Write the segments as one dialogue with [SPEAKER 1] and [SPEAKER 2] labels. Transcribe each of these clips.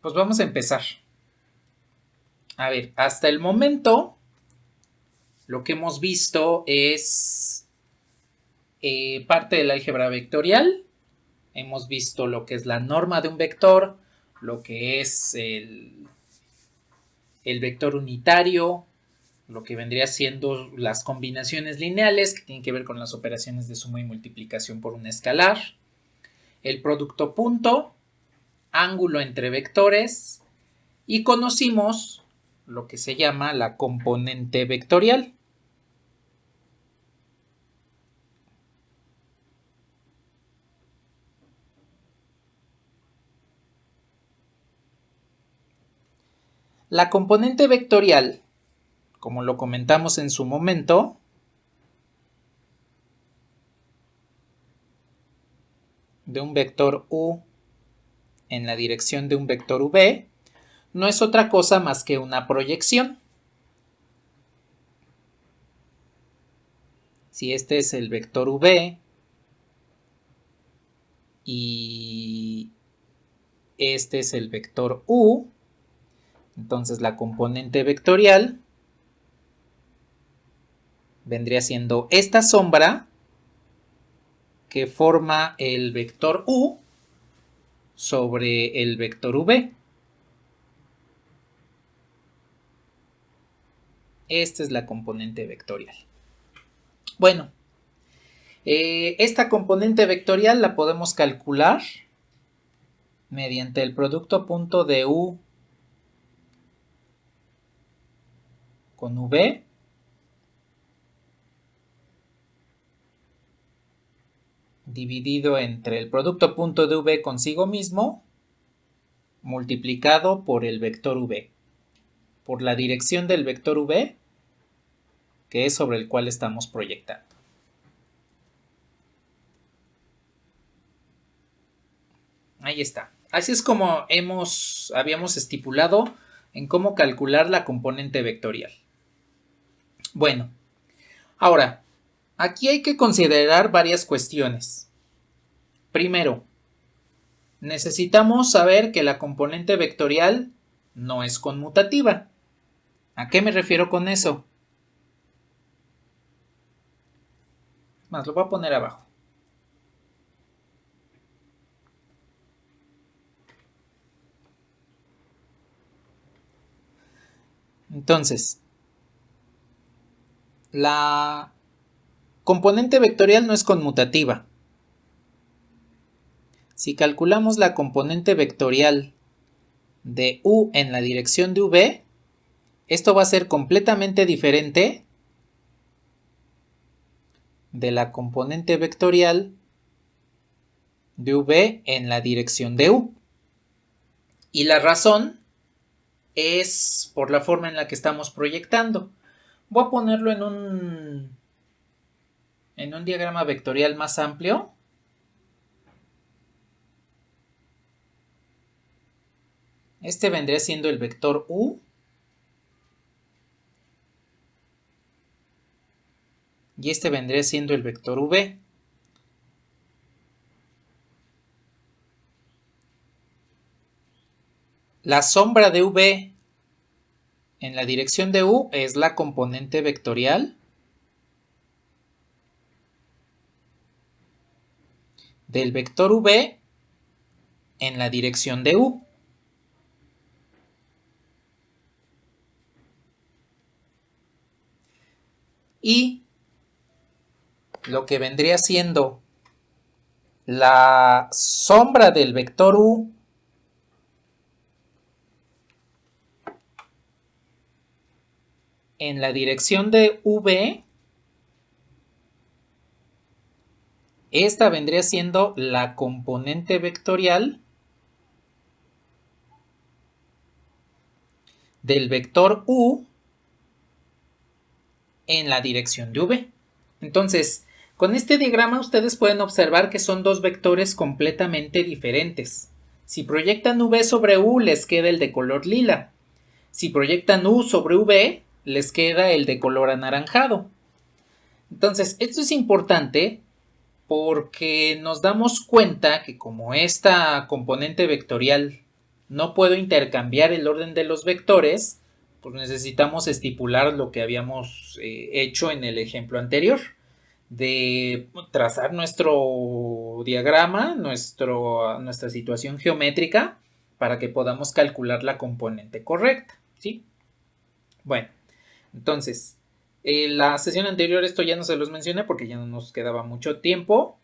[SPEAKER 1] Pues vamos a empezar. A ver, hasta el momento lo que hemos visto es parte del álgebra vectorial. Hemos visto lo que es la norma de un vector, lo que es el vector unitario, lo que vendría siendo las combinaciones lineales que tienen que ver con las operaciones de suma y multiplicación por un escalar, el producto punto, ángulo entre vectores y conocimos lo que se llama la componente vectorial. La componente vectorial, como lo comentamos en su momento, de un vector u en la dirección de un vector v, no es otra cosa más que una proyección. Si este es el vector v y este es el vector u, entonces la componente vectorial vendría siendo esta sombra que forma el vector u sobre el vector v. Esta es la componente vectorial. Bueno, esta componente vectorial la podemos calcular mediante el producto punto de u con v dividido entre el producto punto de v consigo mismo multiplicado por el vector v, por la dirección del vector v, que es sobre el cual estamos proyectando. Ahí está. Así es como habíamos estipulado en cómo calcular la componente vectorial. Bueno, ahora, aquí hay que considerar varias cuestiones. Primero, necesitamos saber que la componente vectorial no es conmutativa. ¿A qué me refiero con eso? Más, lo voy a poner abajo. Entonces, la componente vectorial no es conmutativa. Si calculamos la componente vectorial de u en la dirección de v, esto va a ser completamente diferente de la componente vectorial de v en la dirección de u. Y la razón es por la forma en la que estamos proyectando. Voy a ponerlo en un diagrama vectorial más amplio. Este vendría siendo el vector u. Y este vendría siendo el vector v. La sombra de v en la dirección de u es la componente vectorial del vector v en la dirección de u. Y lo que vendría siendo la sombra del vector u en la dirección de v, esta vendría siendo la componente vectorial del vector u en la dirección de v. Entonces, con este diagrama ustedes pueden observar que son dos vectores completamente diferentes. Si proyectan v sobre u, les queda el de color lila. Si proyectan u sobre v, les queda el de color anaranjado. Entonces, esto es importante porque nos damos cuenta que como esta componente vectorial no puedo intercambiar el orden de los vectores, pues necesitamos estipular lo que habíamos hecho en el ejemplo anterior, de trazar nuestro diagrama, nuestra situación geométrica, para que podamos calcular la componente correcta, ¿sí? Bueno, entonces, en la sesión anterior esto ya no se los mencioné porque ya no nos quedaba mucho tiempo,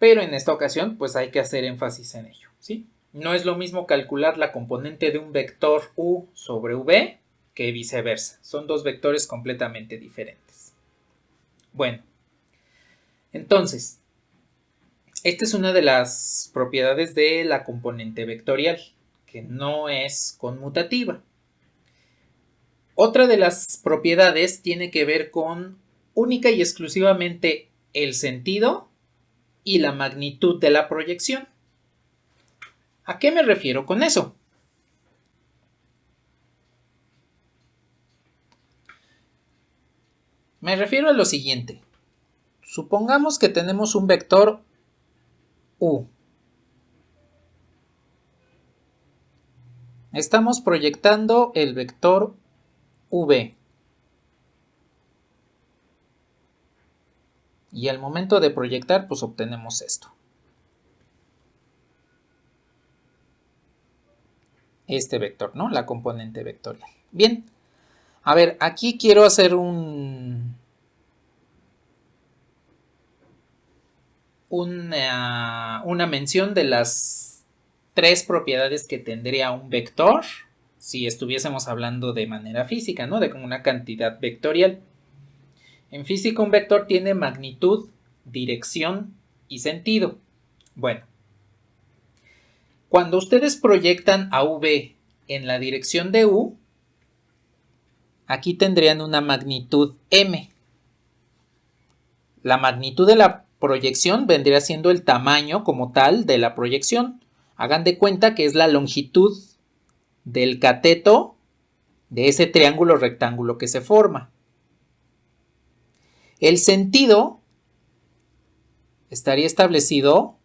[SPEAKER 1] pero en esta ocasión pues hay que hacer énfasis en ello, ¿sí? No es lo mismo calcular la componente de un vector u sobre v que viceversa. Son dos vectores completamente diferentes. Bueno, entonces, esta es una de las propiedades de la componente vectorial, que no es conmutativa. Otra de las propiedades tiene que ver con única y exclusivamente el sentido y la magnitud de la proyección. ¿A qué me refiero con eso? Me refiero a lo siguiente. Supongamos que tenemos un vector u. Estamos proyectando el vector v. Y al momento de proyectar, pues obtenemos esto. Este vector, ¿no? La componente vectorial. Bien. A ver, aquí quiero hacer una mención de las tres propiedades que tendría un vector si estuviésemos hablando de manera física, ¿no? De como una cantidad vectorial. En física un vector tiene magnitud, dirección y sentido. Bueno, cuando ustedes proyectan a v en la dirección de u, aquí tendrían una magnitud m. La magnitud de la proyección vendría siendo el tamaño como tal de la proyección. Hagan de cuenta que es la longitud del cateto de ese triángulo rectángulo que se forma. El sentido estaría establecido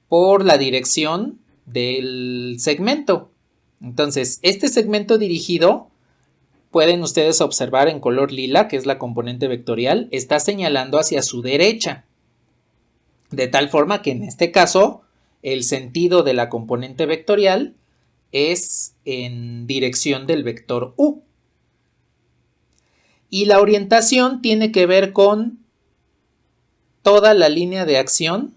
[SPEAKER 1] por la dirección del segmento. Entonces, este segmento dirigido, pueden ustedes observar en color lila, que es la componente vectorial, está señalando hacia su derecha. De tal forma que en este caso, el sentido de la componente vectorial es en dirección del vector u. Y la orientación tiene que ver con toda la línea de acción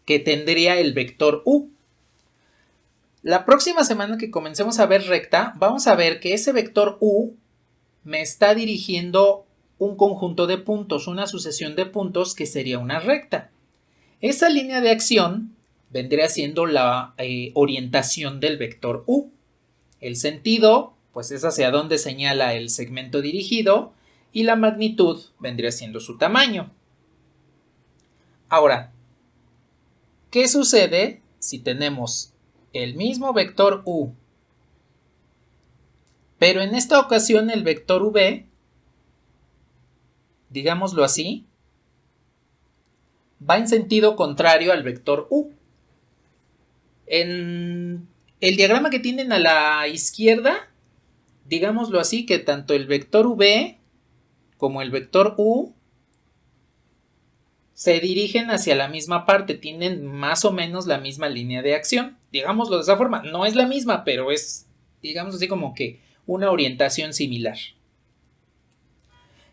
[SPEAKER 1] que tendría el vector u. La próxima semana que comencemos a ver recta, vamos a ver que ese vector u me está dirigiendo un conjunto de puntos, una sucesión de puntos que sería una recta. Esa línea de acción vendría siendo la orientación del vector u. El sentido, pues es hacia dónde señala el segmento dirigido, y la magnitud vendría siendo su tamaño. Ahora, ¿qué sucede si tenemos el mismo vector u, pero en esta ocasión el vector v, digámoslo así, va en sentido contrario al vector u? En el diagrama que tienen a la izquierda, digámoslo así, que tanto el vector v como el vector u se dirigen hacia la misma parte, tienen más o menos la misma línea de acción, digámoslo de esa forma. No es la misma, pero es, digamos así, como que una orientación similar.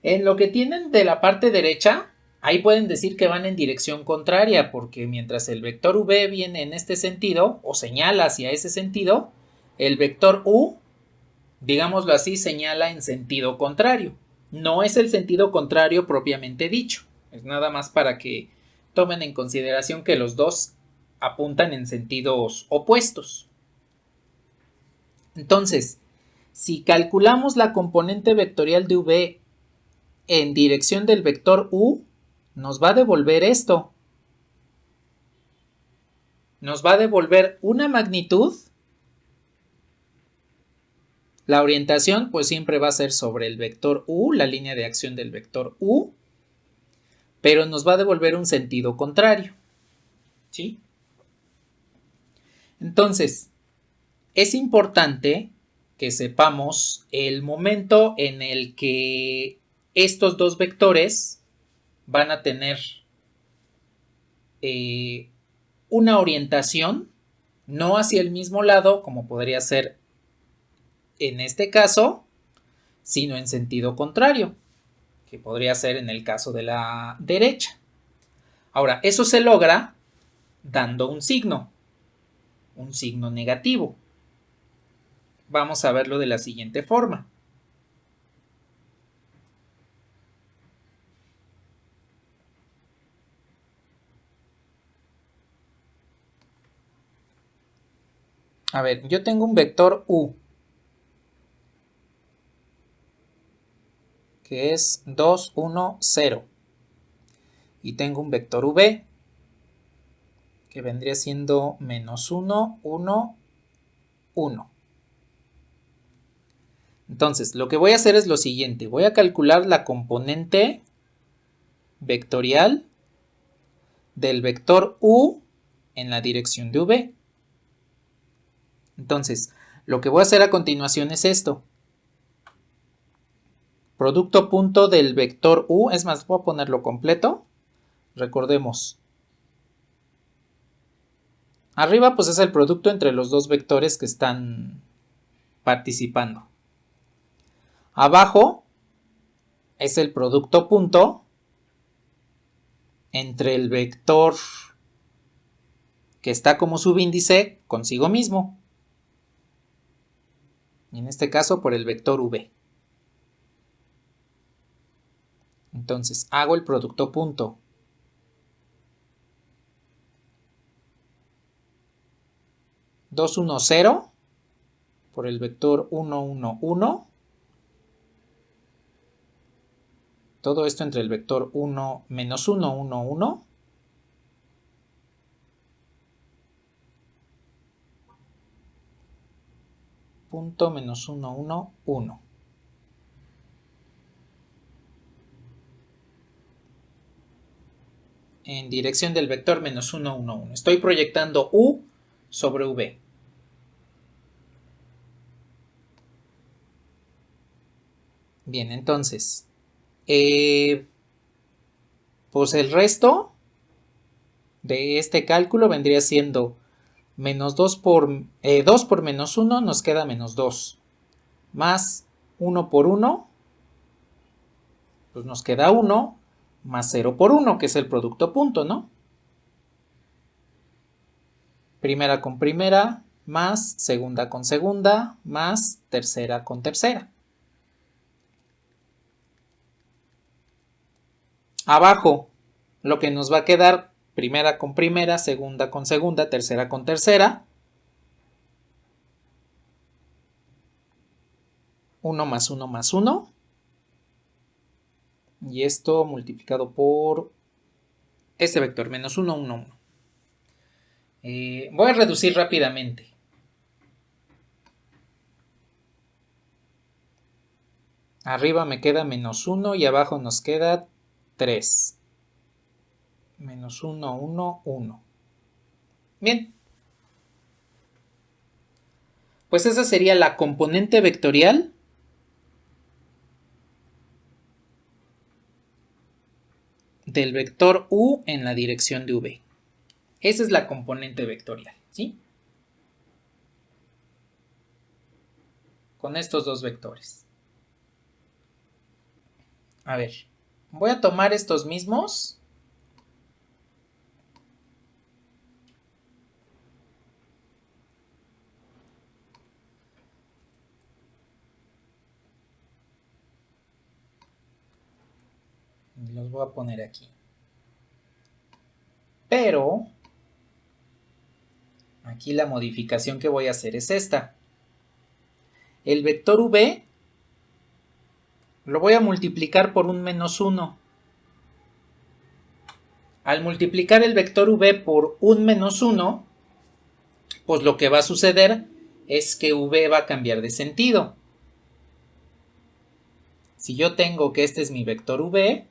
[SPEAKER 1] En lo que tienen de la parte derecha, ahí pueden decir que van en dirección contraria, porque mientras el vector v viene en este sentido, o señala hacia ese sentido, el vector u, digámoslo así, señala en sentido contrario. No es el sentido contrario propiamente dicho. Es nada más para que tomen en consideración que los dos apuntan en sentidos opuestos. Entonces, si calculamos la componente vectorial de v en dirección del vector u, nos va a devolver esto. Nos va a devolver una magnitud. La orientación pues siempre va a ser sobre el vector u, la línea de acción del vector u, pero nos va a devolver un sentido contrario, ¿sí? Entonces, es importante que sepamos el momento en el que estos dos vectores van a tener una orientación, no hacia el mismo lado, como podría ser en este caso, sino en sentido contrario, que podría ser en el caso de la derecha. Ahora, eso se logra dando un signo negativo. Vamos a verlo de la siguiente forma. A ver, yo tengo un vector u, que es 2, 1, 0. Y tengo un vector v, que vendría siendo menos 1, 1, 1. Entonces, lo que voy a hacer es lo siguiente. Voy a calcular la componente vectorial del vector u en la dirección de v. Entonces, lo que voy a hacer a continuación es esto. Producto punto del vector u, es más, voy a ponerlo completo. Recordemos. Arriba pues es el producto entre los dos vectores que están participando. Abajo es el producto punto entre el vector que está como subíndice consigo mismo. Y en este caso por el vector v. Entonces hago el producto punto. Dos, 1, 0 por el vector 1, 1, 1. Todo esto entre el vector 1, menos 1, 1, 1. Punto menos 1, 1, 1. En dirección del vector menos 1, 1, 1. Estoy proyectando u sobre v. Bien, entonces, pues el resto de este cálculo vendría siendo menos 2 por menos 1 nos queda menos 2. Más 1 por 1, pues nos queda 1, más 0 por 1, que es el producto punto, ¿no? Primera con primera, más segunda con segunda, más tercera con tercera. Abajo, lo que nos va a quedar, primera con primera, segunda con segunda, tercera con tercera. 1 más 1 más 1. Y esto multiplicado por este vector, menos 1, 1, 1. Voy a reducir rápidamente. Arriba me queda menos 1 y abajo nos queda 3. Menos 1, 1, 1. Bien. Pues esa sería la componente vectorial del vector u en la dirección de v. Esa es la componente vectorial, ¿sí? Con estos dos vectores. A ver, voy a tomar estos mismos. Y los voy a poner aquí. Pero aquí la modificación que voy a hacer es esta. El vector v lo voy a multiplicar por un menos 1. Al multiplicar el vector v por un menos 1, pues lo que va a suceder es que v va a cambiar de sentido. Si yo tengo que este es mi vector v,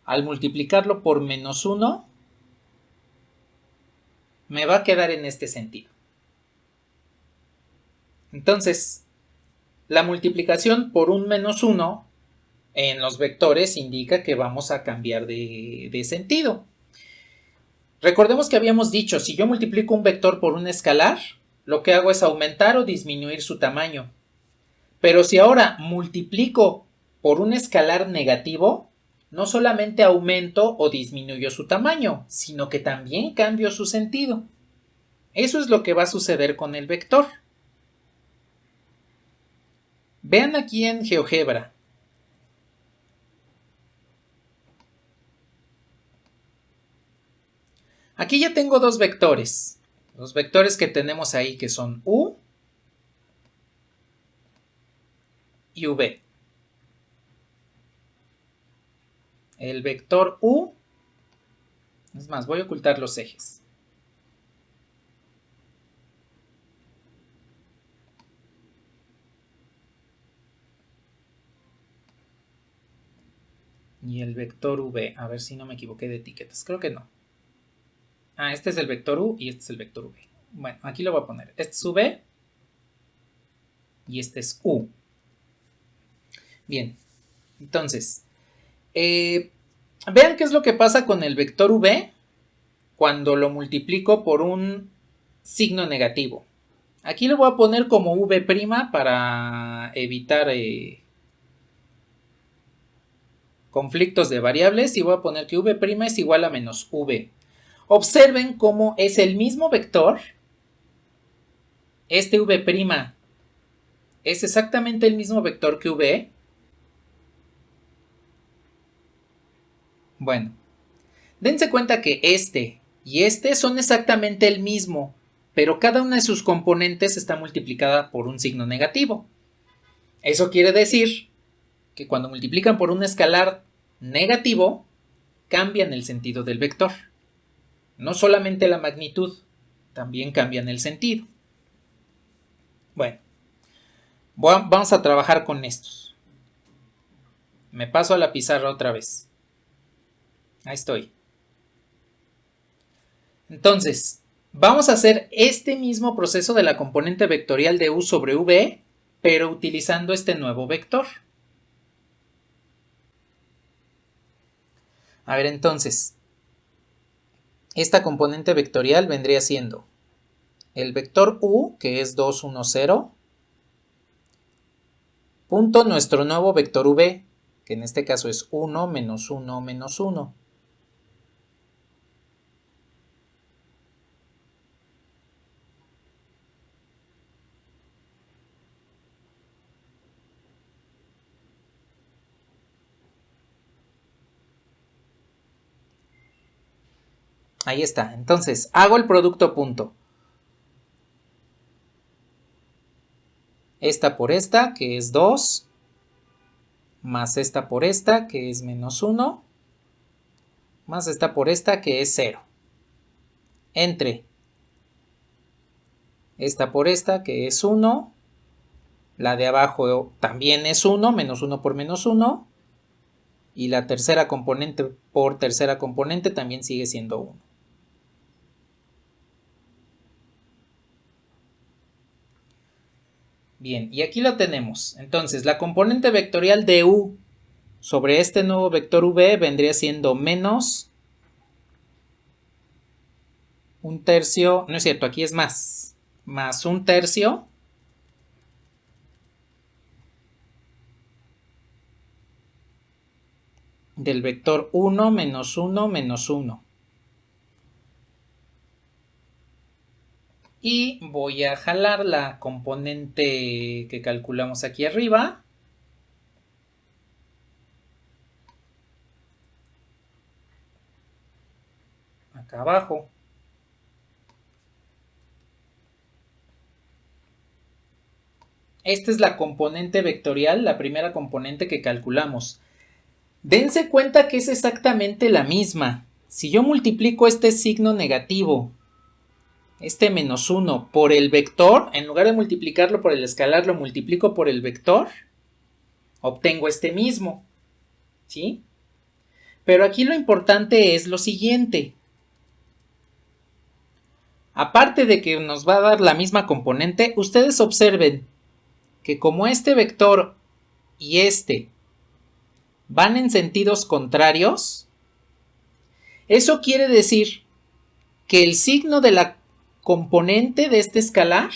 [SPEAKER 1] al multiplicarlo por menos 1, me va a quedar en este sentido. Entonces, la multiplicación por un menos 1 en los vectores indica que vamos a cambiar de sentido. Recordemos que habíamos dicho, si yo multiplico un vector por un escalar, lo que hago es aumentar o disminuir su tamaño. Pero si ahora multiplico por un escalar negativo, no solamente aumento o disminuyo su tamaño, sino que también cambio su sentido. Eso es lo que va a suceder con el vector. Vean aquí en GeoGebra. Aquí ya tengo dos vectores. Los vectores que tenemos ahí que son U y V. El vector U, es más, voy a ocultar los ejes. Y el vector V, a ver si no me equivoqué de etiquetas, creo que no. Ah, este es el vector U y este es el vector V. Bueno, aquí lo voy a poner. Este es V y este es U. Bien, entonces, vean qué es lo que pasa con el vector V cuando lo multiplico por un signo negativo. Aquí lo voy a poner como V' para evitar conflictos de variables y voy a poner que V' es igual a menos V. Observen cómo es el mismo vector. Este V' es exactamente el mismo vector que V. Bueno, dense cuenta que este y este son exactamente el mismo, pero cada una de sus componentes está multiplicada por un signo negativo. Eso quiere decir que cuando multiplican por un escalar negativo, cambian el sentido del vector. No solamente la magnitud, también cambian el sentido. Bueno, vamos a trabajar con estos. Me paso a la pizarra otra vez. Ahí estoy. Entonces, vamos a hacer este mismo proceso de la componente vectorial de U sobre V, pero utilizando este nuevo vector. A ver, entonces, esta componente vectorial vendría siendo el vector U, que es 2, 1, 0, punto nuestro nuevo vector V, que en este caso es 1, menos 1, menos 1. Ahí está. Entonces, hago el producto punto. Esta por esta, que es 2, más esta por esta, que es menos 1, más esta por esta, que es 0. Entre esta por esta, que es 1, la de abajo también es 1, menos 1 por menos 1, y la tercera componente por tercera componente también sigue siendo 1. Bien, y aquí lo tenemos. Entonces, la componente vectorial de U sobre este nuevo vector V vendría siendo menos un tercio, no es cierto, aquí es más un tercio del vector 1 menos 1 menos 1. Y voy a jalar la componente que calculamos aquí arriba. Acá abajo. Esta es la componente vectorial, la primera componente que calculamos. Dense cuenta que es exactamente la misma. Si yo multiplico este signo negativo, este menos 1, por el vector, en lugar de multiplicarlo por el escalar, lo multiplico por el vector, obtengo este mismo. ¿Sí? Pero aquí lo importante es lo siguiente. aparte de que nos va a dar la misma componente, ustedes observen que como este vector y este van en sentidos contrarios, eso quiere decir que el signo de la componente de este escalar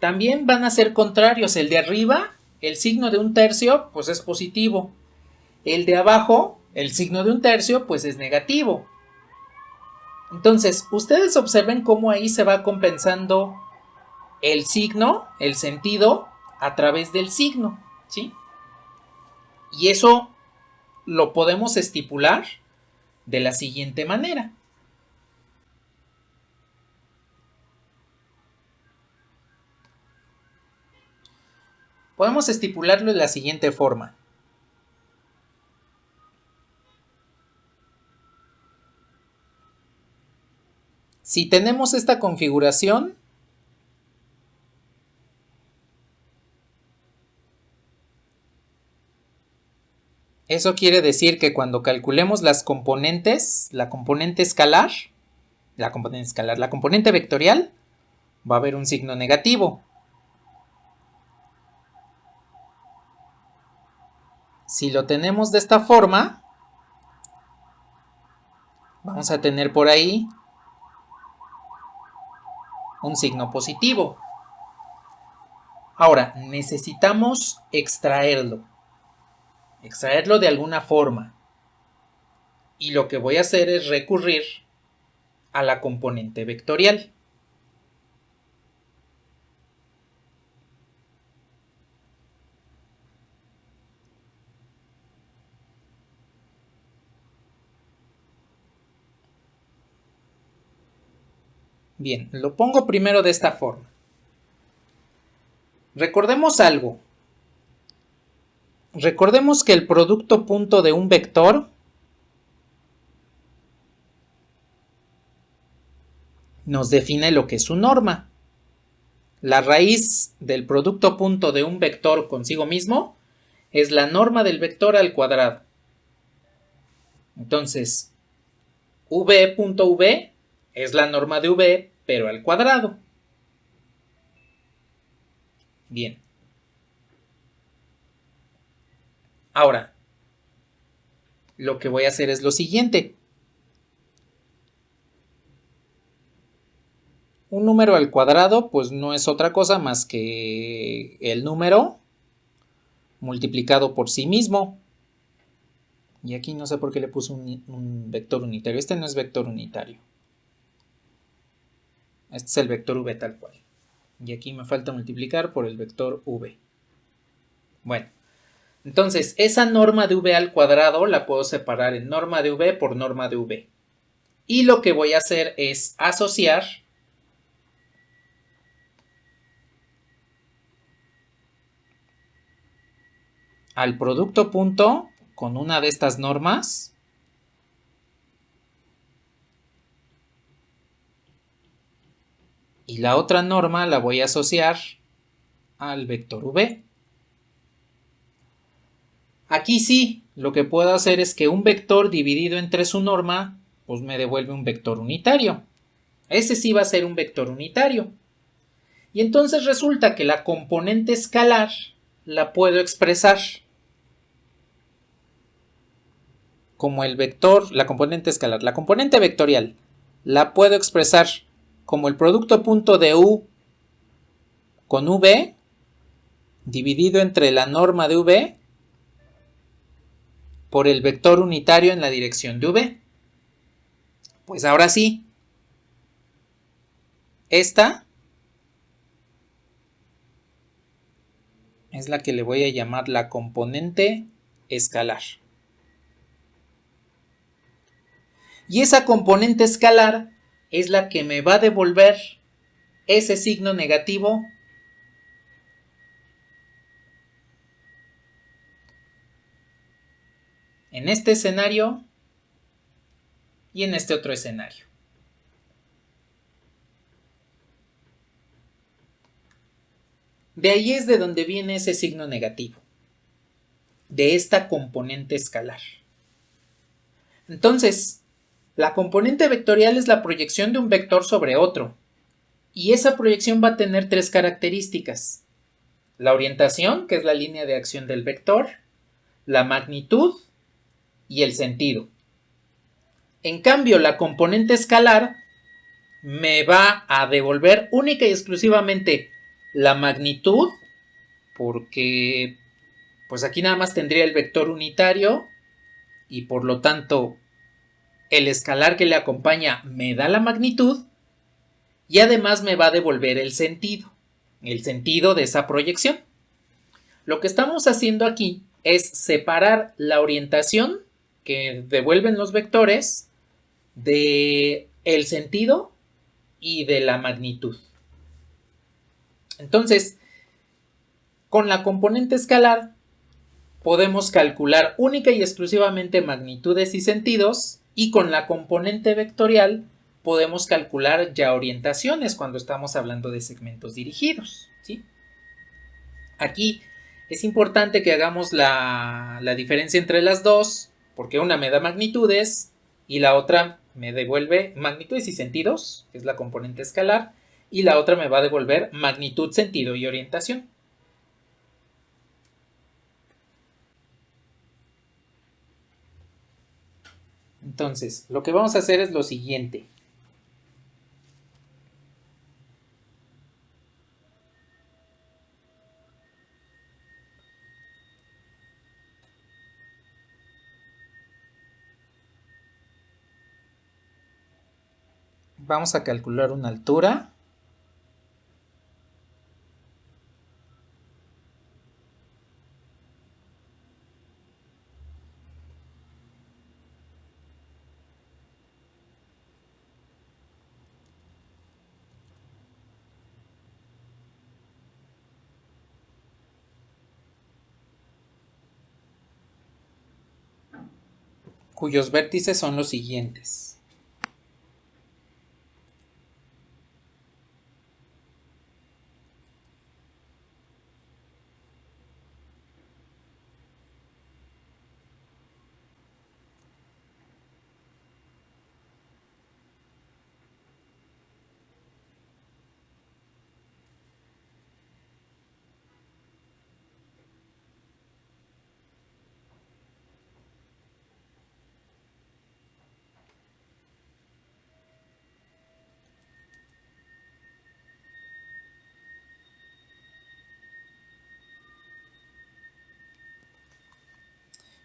[SPEAKER 1] también van a ser contrarios. El de arriba, el signo de un tercio, pues es positivo. El de abajo, el signo de un tercio, pues es negativo. Entonces, ustedes observen cómo ahí se va compensando el signo, el sentido, a través del signo, ¿sí? Y eso lo podemos estipular de la siguiente manera. Podemos estipularlo de la siguiente forma. Si tenemos esta configuración, eso quiere decir que cuando calculemos las componentes, la componente vectorial, va a haber un signo negativo. Si lo tenemos de esta forma, vamos a tener por ahí un signo positivo. Ahora, necesitamos extraerlo de alguna forma. Y lo que voy a hacer es recurrir a la componente vectorial. Bien, lo pongo primero de esta forma. Recordemos algo. Recordemos que el producto punto de un vector nos define lo que es su norma. La raíz del producto punto de un vector consigo mismo es la norma del vector al cuadrado. Entonces, v.v es la norma de v, pero al cuadrado. Bien. Ahora, lo que voy a hacer es lo siguiente. Un número al cuadrado, pues no es otra cosa más que el número multiplicado por sí mismo. Y aquí no sé por qué le puse un vector unitario. Este no es vector unitario. Este es el vector v tal cual. Y aquí me falta multiplicar por el vector v. Bueno, entonces esa norma de v al cuadrado la puedo separar en norma de v por norma de v. Y lo que voy a hacer es asociar al producto punto con una de estas normas y la otra norma la voy a asociar al vector v. Aquí sí, lo que puedo hacer es que un vector dividido entre su norma, pues me devuelve un vector unitario. Ese sí va a ser un vector unitario. Y entonces resulta que la componente escalar la puedo expresar como el vector, la componente escalar, la componente vectorial, la puedo expresar como el producto punto de u con v dividido entre la norma de v por el vector unitario en la dirección de v. Pues ahora sí, esta es la que le voy a llamar la componente escalar. Y esa componente escalar es la que me va a devolver ese signo negativo en este escenario y en este otro escenario. De ahí es de donde viene ese signo negativo, de esta componente escalar. Entonces, La componente vectorial es la proyección de un vector sobre otro, y esa proyección va a tener tres características: la orientación, que es la línea de acción del vector, la magnitud y el sentido. En cambio, la componente escalar me va a devolver única y exclusivamente la magnitud, porque pues aquí nada más tendría el vector unitario y por lo tanto el escalar que le acompaña me da la magnitud, y además me va a devolver el sentido de esa proyección. Lo que estamos haciendo aquí es separar la orientación que devuelven los vectores de el sentido y de la magnitud. Entonces, con la componente escalar podemos calcular única y exclusivamente magnitudes y sentidos, y con la componente vectorial podemos calcular ya orientaciones cuando estamos hablando de segmentos dirigidos, ¿sí? Aquí es importante que hagamos la diferencia entre las dos, porque una me da magnitudes y la otra me devuelve magnitudes y sentidos, que es la componente escalar, y la otra me va a devolver magnitud, sentido y orientación. Entonces, lo que vamos a hacer es lo siguiente. Vamos a calcular una altura. Cuyos vértices son los siguientes.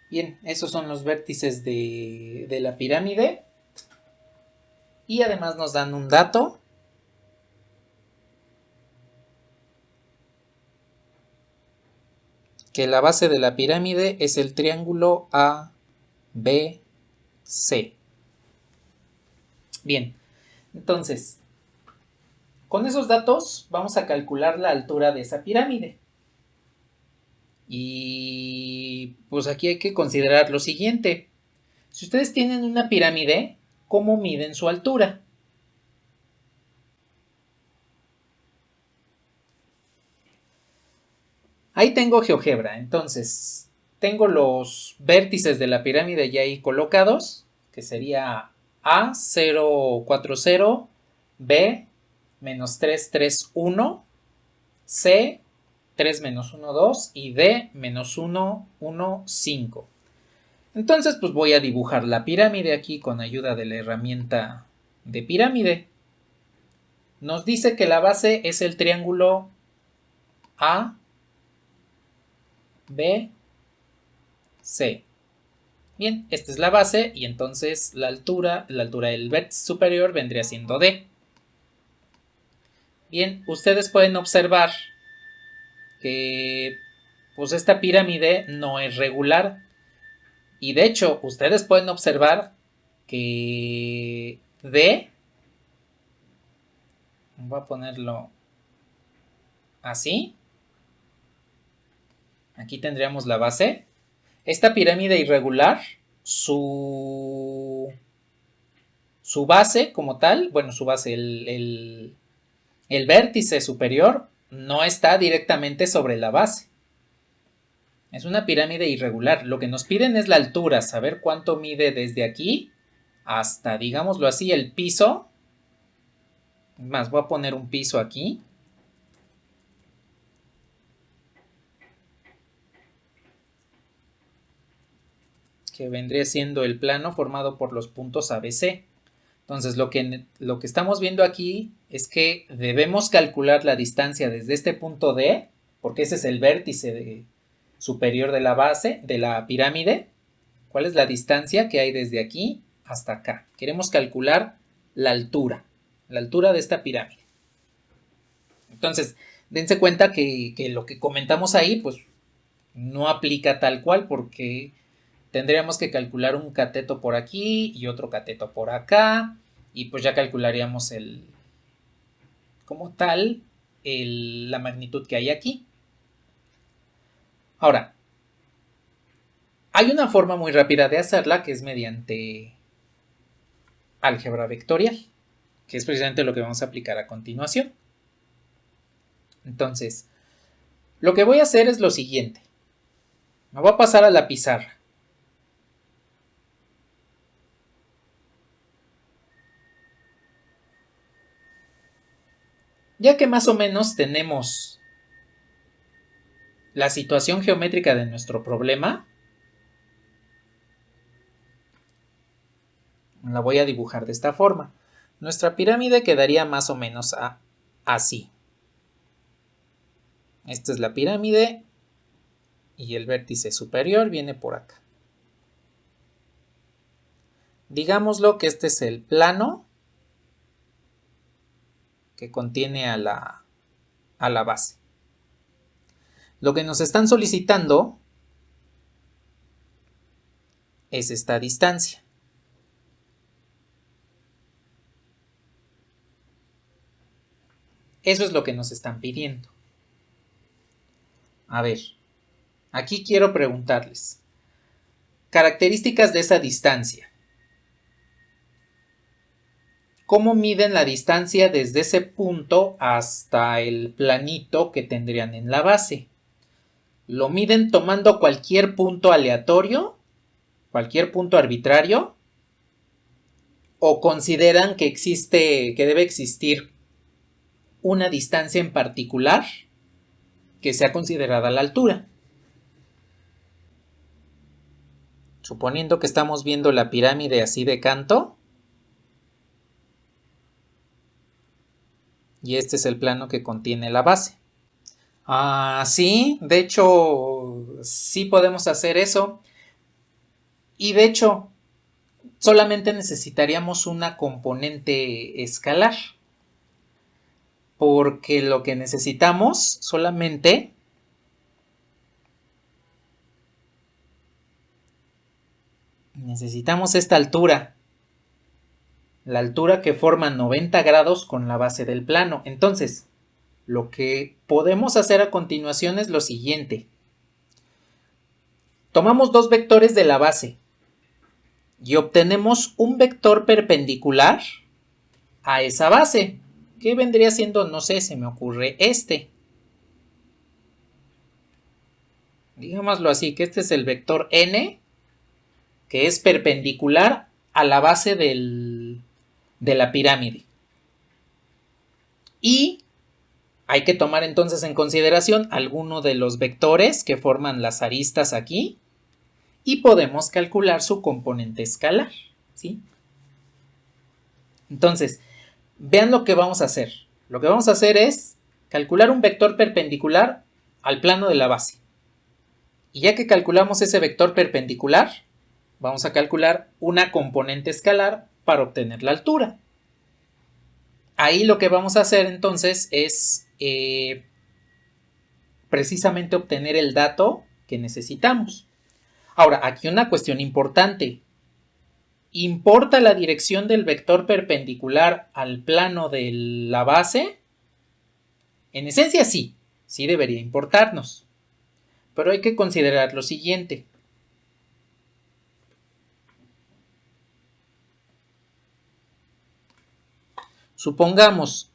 [SPEAKER 1] Bien, esos son los vértices de la pirámide. Y además nos dan un dato. Que la base de la pirámide es el triángulo ABC. Bien, entonces, con esos datos vamos a calcular la altura de esa pirámide. Y pues aquí hay que considerar lo siguiente. Si ustedes tienen una pirámide, ¿cómo miden su altura? Ahí tengo GeoGebra, entonces tengo los vértices de la pirámide ya ahí colocados, que sería A040, B -331, C 3 1 2 y D -1 1 5. Entonces pues voy a dibujar la pirámide aquí con ayuda de la herramienta de pirámide. Nos dice que la base es el triángulo A, B, C. Bien, esta es la base y entonces la altura del vértice superior vendría siendo D. Bien, ustedes pueden observar que pues esta pirámide no es regular, y de hecho ustedes pueden observar que D, voy a ponerlo así, aquí tendríamos la base. Esta pirámide irregular, su base como tal, bueno, su base, el vértice superior no está directamente sobre la base. Es una pirámide irregular. Lo que nos piden es la altura, saber cuánto mide desde aquí hasta, digámoslo así, el piso. Más, voy a poner un piso aquí. Que vendría siendo el plano formado por los puntos ABC. Entonces lo que estamos viendo aquí es que debemos calcular la distancia desde este punto D, porque ese es el vértice superior de la base, de la pirámide. ¿Cuál es la distancia que hay desde aquí hasta acá? Queremos calcular la altura de esta pirámide. Entonces, dense cuenta que lo que comentamos ahí, pues no aplica tal cual, porque tendríamos que calcular un cateto por aquí y otro cateto por acá, y pues ya calcularíamos como tal la magnitud que hay aquí. Ahora, hay una forma muy rápida de hacerla, que es mediante álgebra vectorial, que es precisamente lo que vamos a aplicar a continuación. Entonces, lo que voy a hacer es lo siguiente. Me voy a pasar a la pizarra. Ya que más o menos tenemos la situación geométrica de nuestro problema, la voy a dibujar de esta forma. Nuestra pirámide quedaría más o menos así. Esta es la pirámide y el vértice superior viene por acá. Digámoslo que este es el plano que contiene a la base. Lo que nos están solicitando es esta distancia. Eso es lo que nos están pidiendo. A ver, aquí quiero preguntarles. Características de esa distancia. ¿Cómo miden la distancia desde ese punto hasta el planito que tendrían en la base? ¿Lo miden tomando cualquier punto aleatorio? ¿Cualquier punto arbitrario? ¿O consideran que debe existir una distancia en particular que sea considerada la altura? Suponiendo que estamos viendo la pirámide así de canto, y este es el plano que contiene la base. Sí, de hecho, sí podemos hacer eso. Y de hecho, solamente necesitaríamos una componente escalar. Porque lo que necesitamos solamente necesitamos esta altura. La altura que forma 90 grados con la base del plano. Entonces, lo que podemos hacer a continuación es lo siguiente. Tomamos dos vectores de la base y obtenemos un vector perpendicular a esa base. ¿Qué vendría siendo? No sé, se me ocurre este. Digámoslo así, que este es el vector n, que es perpendicular a la base de la pirámide. Y hay que tomar entonces en consideración alguno de los vectores que forman las aristas aquí y podemos calcular su componente escalar, ¿sí? Entonces, vean lo que vamos a hacer. Lo que vamos a hacer es calcular un vector perpendicular al plano de la base. Y ya que calculamos ese vector perpendicular, vamos a calcular una componente escalar para obtener la altura. Ahí lo que vamos a hacer entonces es precisamente obtener el dato que necesitamos. Ahora, aquí una cuestión importante. ¿Importa la dirección del vector perpendicular al plano de la base? En esencia sí debería importarnos. Pero hay que considerar lo siguiente. Supongamos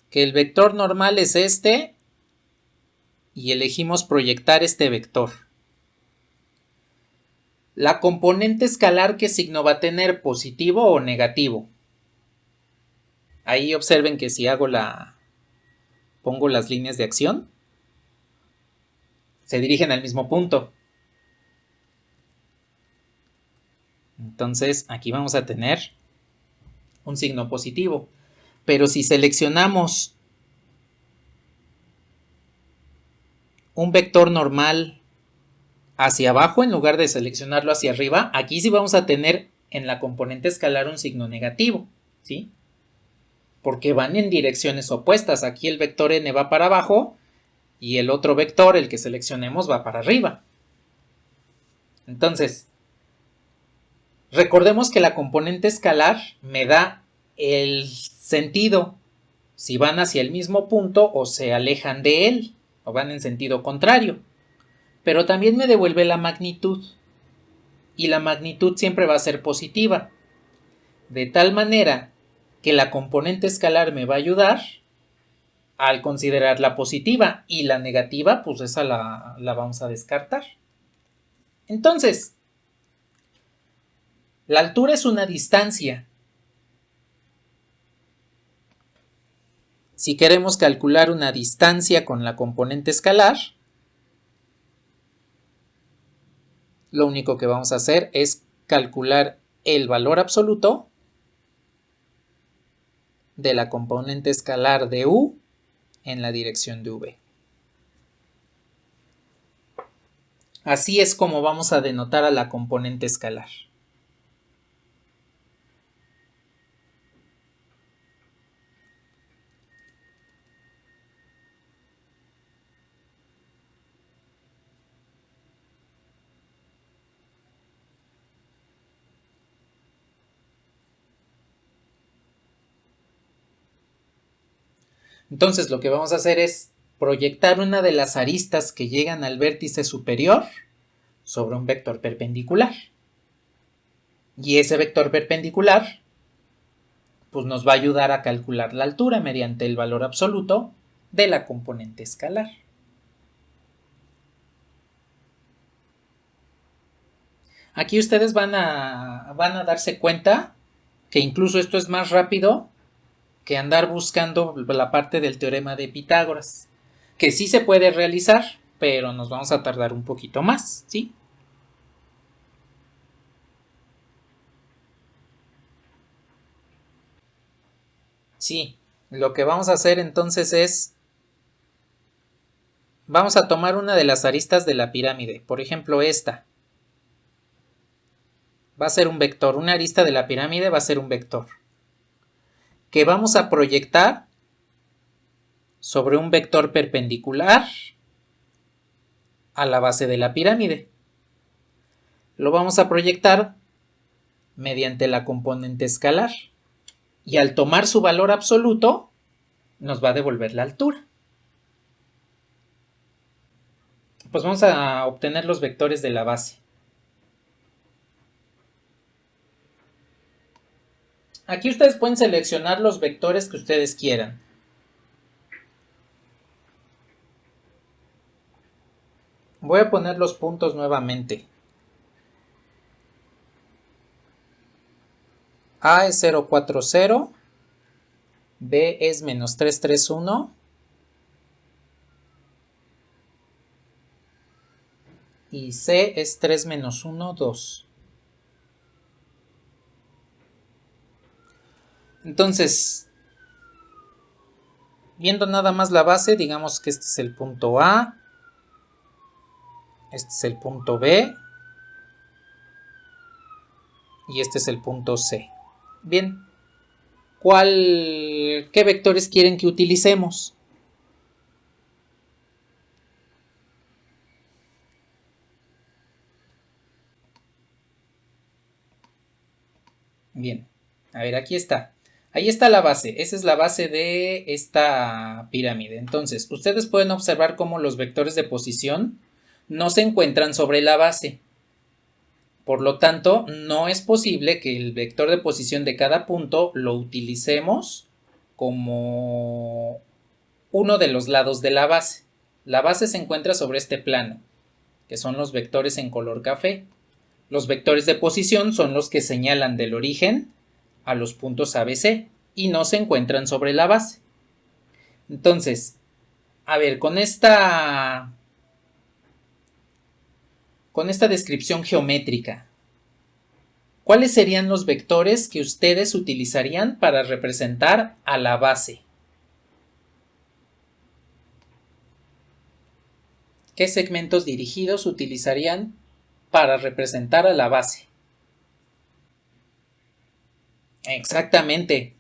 [SPEAKER 1] que el vector normal es este y elegimos proyectar este vector. La componente escalar, ¿qué signo va a tener? ¿Positivo o negativo? Ahí observen que si pongo las líneas de acción, se dirigen al mismo punto. Entonces aquí vamos a tener un signo positivo. Pero si seleccionamos un vector normal hacia abajo en lugar de seleccionarlo hacia arriba, aquí sí vamos a tener en la componente escalar un signo negativo, ¿sí? Porque van en direcciones opuestas. Aquí el vector n va para abajo y el otro vector, el que seleccionemos, va para arriba. Entonces, recordemos que la componente escalar me da el sentido, si van hacia el mismo punto o se alejan de él, o van en sentido contrario. Pero también me devuelve la magnitud, y la magnitud siempre va a ser positiva, de tal manera que la componente escalar me va a ayudar al considerarla positiva, y la negativa, pues esa la vamos a descartar. Entonces, la altura es una distancia. Si queremos calcular una distancia con la componente escalar, lo único que vamos a hacer es calcular el valor absoluto de la componente escalar de u en la dirección de v. Así es como vamos a denotar a la componente escalar. Entonces lo que vamos a hacer es proyectar una de las aristas que llegan al vértice superior sobre un vector perpendicular. Y ese vector perpendicular pues nos va a ayudar a calcular la altura mediante el valor absoluto de la componente escalar. Aquí ustedes van a darse cuenta que incluso esto es más rápido que andar buscando la parte del teorema de Pitágoras, que sí se puede realizar, pero nos vamos a tardar un poquito más, ¿sí? Sí, lo que vamos a hacer entonces es, vamos a tomar una de las aristas de la pirámide, por ejemplo esta. Va a ser un vector, una arista de la pirámide va a ser un vector, que vamos a proyectar sobre un vector perpendicular a la base de la pirámide. Lo vamos a proyectar mediante la componente escalar. Y al tomar su valor absoluto, nos va a devolver la altura. Pues vamos a obtener los vectores de la base. Aquí ustedes pueden seleccionar los vectores que ustedes quieran. Voy a poner los puntos nuevamente. A es 0,40, B es menos 331 y C es 3 menos 1, 2. Entonces, viendo nada más la base, digamos que este es el punto A, este es el punto B y este es el punto C. Bien, ¿qué vectores quieren que utilicemos? Bien, a ver, aquí está. Ahí está la base, esa es la base de esta pirámide. Entonces, ustedes pueden observar cómo los vectores de posición no se encuentran sobre la base. Por lo tanto, no es posible que el vector de posición de cada punto lo utilicemos como uno de los lados de la base. La base se encuentra sobre este plano, que son los vectores en color café. Los vectores de posición son los que señalan del origen a los puntos ABC y no se encuentran sobre la base. Entonces, a ver, con esta descripción geométrica, ¿cuáles serían los vectores que ustedes utilizarían para representar a la base? ¿Qué segmentos dirigidos utilizarían para representar a la base? Exactamente.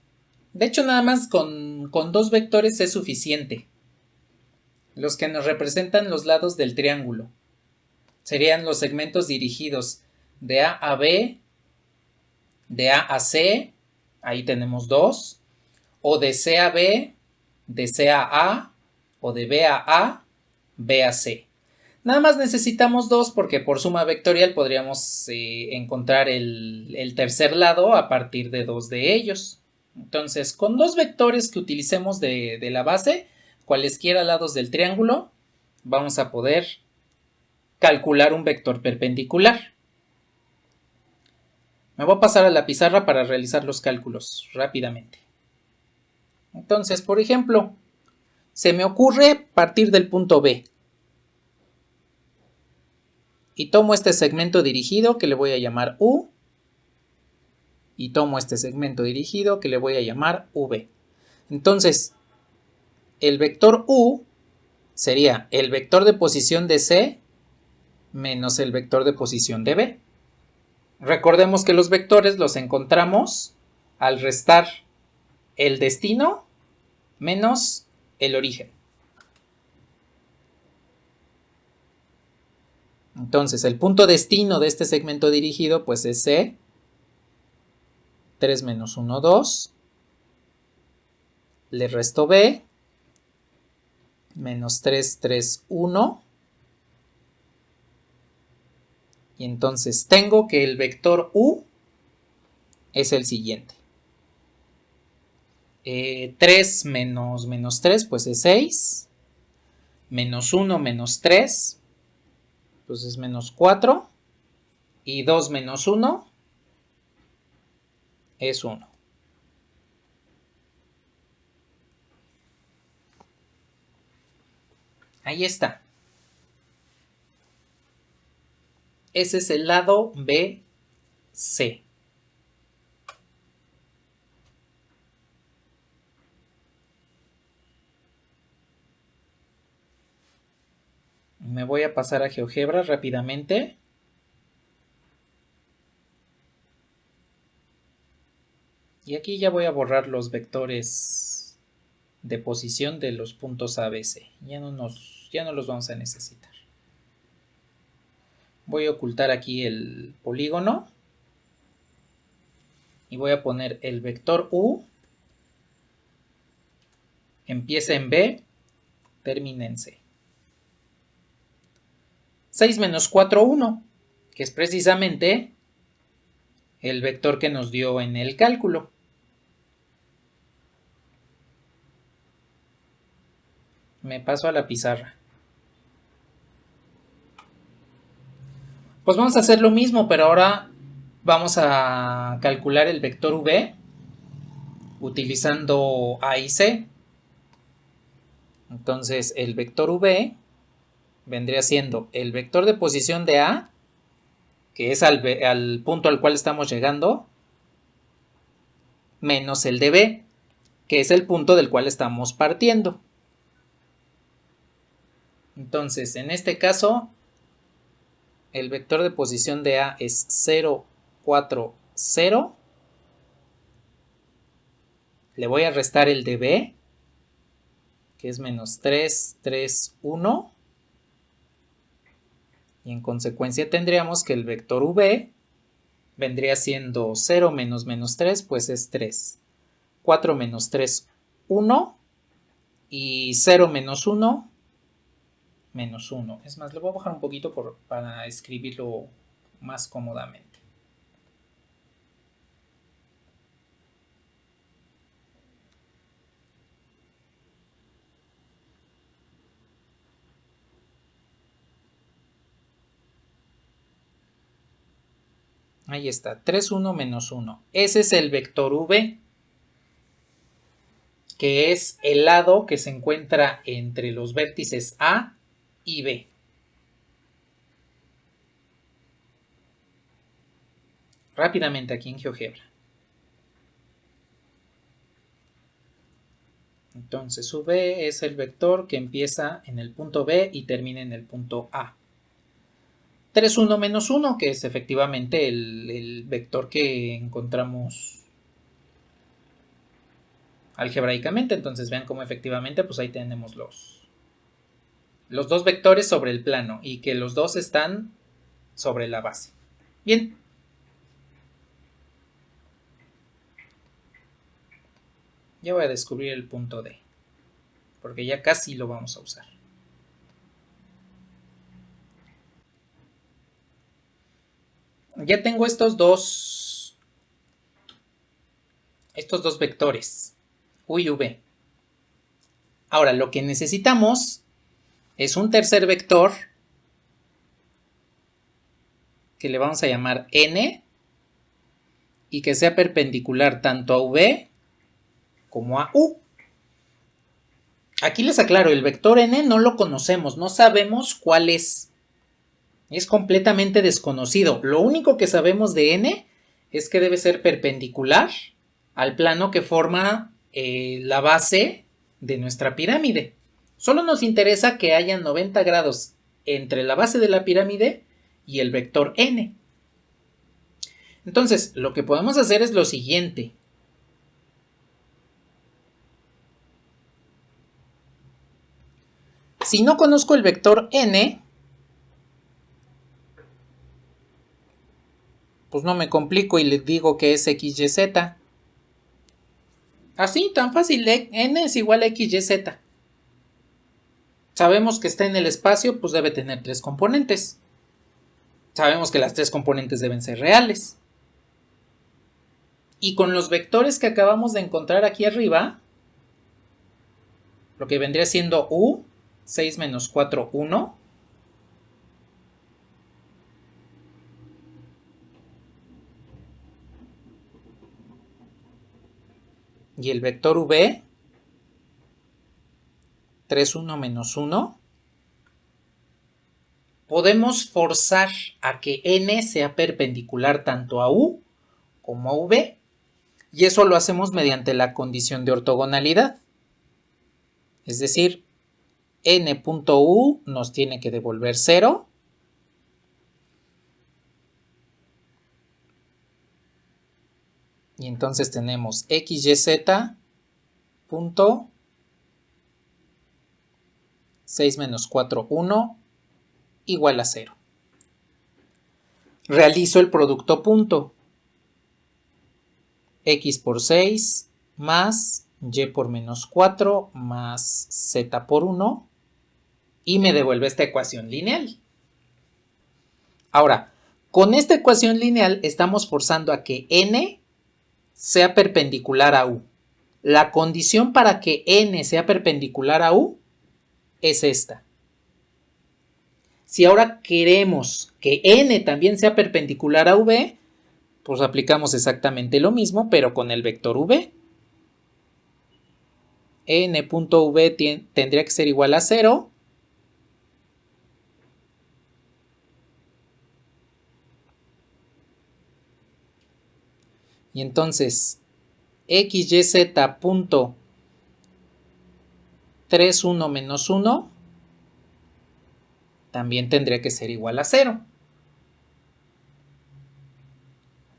[SPEAKER 1] De hecho, nada más con dos vectores es suficiente. Los que nos representan los lados del triángulo serían los segmentos dirigidos de A a B, de A a C, ahí tenemos dos, o de C a B, de C a A, o de B a A, B a C. Nada más necesitamos dos porque por suma vectorial podríamos encontrar el tercer lado a partir de dos de ellos. Entonces, con dos vectores que utilicemos de la base, cualesquiera lados del triángulo, vamos a poder calcular un vector perpendicular. Me voy a pasar a la pizarra para realizar los cálculos rápidamente. Entonces, por ejemplo, se me ocurre partir del punto B. Y tomo este segmento dirigido que le voy a llamar U. Y tomo este segmento dirigido que le voy a llamar V. Entonces, el vector U sería el vector de posición de C menos el vector de posición de B. Recordemos que los vectores los encontramos al restar el destino menos el origen. Entonces, el punto destino de este segmento dirigido pues es C, 3 menos 1, 2, le resto B, menos 3, 3, 1, y entonces tengo que el vector U es el siguiente. 3 menos 3 pues es 6, menos 1 menos 3 pues es menos 4, y 2 menos 1 es 1. Ahí está. Ese es el lado BC. Me voy a pasar a GeoGebra rápidamente. Y aquí ya voy a borrar los vectores de posición de los puntos ABC. Ya no los vamos a necesitar. Voy a ocultar aquí el polígono. Y voy a poner el vector U. Empieza en B, termina en C. 6 menos 4, 1, que es precisamente el vector que nos dio en el cálculo. Me paso a la pizarra. Pues vamos a hacer lo mismo, pero ahora vamos a calcular el vector V utilizando A y C. Entonces el vector V vendría siendo el vector de posición de A, que es al punto al cual estamos llegando, menos el de B, que es el punto del cual estamos partiendo. Entonces, en este caso, el vector de posición de A es 0, 4, 0. Le voy a restar el de B, que es menos 3, 3, 1. Y en consecuencia tendríamos que el vector V vendría siendo 0 menos menos 3, pues es 3. 4 menos 3, 1. Y 0 menos 1, menos 1. Es más, le voy a bajar un poquito para escribirlo más cómodamente. Ahí está, 3, 1, menos 1. Ese es el vector v, que es el lado que se encuentra entre los vértices A y B. Rápidamente aquí en GeoGebra. Entonces v es el vector que empieza en el punto B y termina en el punto A. 3, 1, menos 1, que es efectivamente el vector que encontramos algebraicamente. Entonces vean cómo efectivamente pues ahí tenemos los dos vectores sobre el plano y que los dos están sobre la base. Bien. Ya voy a descubrir el punto D, porque ya casi lo vamos a usar. Ya tengo estos dos vectores, U y V. Ahora, lo que necesitamos es un tercer vector que le vamos a llamar N y que sea perpendicular tanto a V como a U. Aquí les aclaro, el vector N no lo conocemos, no sabemos cuál es. Es completamente desconocido. Lo único que sabemos de N es que debe ser perpendicular al plano que forma la base de nuestra pirámide. Solo nos interesa que haya 90 grados entre la base de la pirámide y el vector N. Entonces, lo que podemos hacer es lo siguiente. Si no conozco el vector N, pues no me complico y les digo que es XYZ. Así, tan fácil, N es igual a XYZ. Sabemos que está en el espacio, pues debe tener 3 componentes. Sabemos que las 3 componentes deben ser reales. Y con los vectores que acabamos de encontrar aquí arriba, lo que vendría siendo U, 6 menos 4, 1. Y el vector V, 3, 1 menos 1. Podemos forzar a que N sea perpendicular tanto a U como a V. Y eso lo hacemos mediante la condición de ortogonalidad. Es decir, N.U nos tiene que devolver 0. Y entonces tenemos XYZ punto 6 menos 4, 1 igual a 0. Realizo el producto punto. X por 6 más Y por menos 4 más Z por 1 y me devuelve esta ecuación lineal. Ahora, con esta ecuación lineal estamos forzando a que N sea perpendicular a U. La condición para que N sea perpendicular a U es esta. Si ahora queremos que N también sea perpendicular a V, pues aplicamos exactamente lo mismo, pero con el vector V. N.V tendría que ser igual a 0. Y entonces, XYZ punto 3, 1 menos 1 también tendría que ser igual a 0.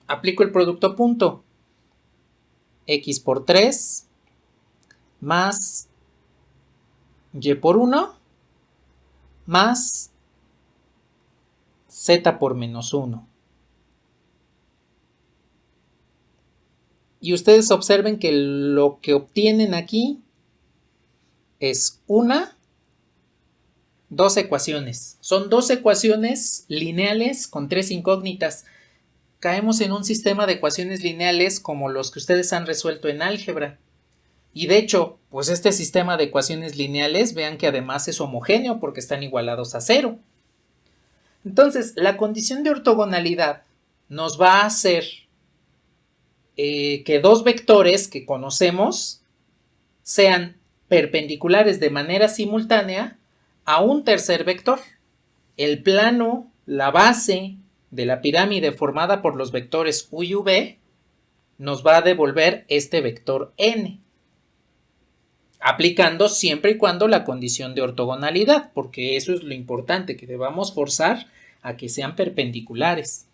[SPEAKER 1] Aplico el producto punto. X por 3 más Y por 1 más Z por menos 1. Y ustedes observen que lo que obtienen aquí es dos ecuaciones. Son 2 ecuaciones lineales con 3 incógnitas. Caemos en un sistema de ecuaciones lineales como los que ustedes han resuelto en álgebra. Y de hecho, pues este sistema de ecuaciones lineales, vean que además es homogéneo porque están igualados a 0. Entonces, la condición de ortogonalidad nos va a hacer que dos vectores que conocemos sean perpendiculares de manera simultánea a un tercer vector. El plano, la base de la pirámide formada por los vectores u y v nos va a devolver este vector n, aplicando siempre y cuando la condición de ortogonalidad, porque eso es lo importante, que debamos forzar a que sean perpendiculares.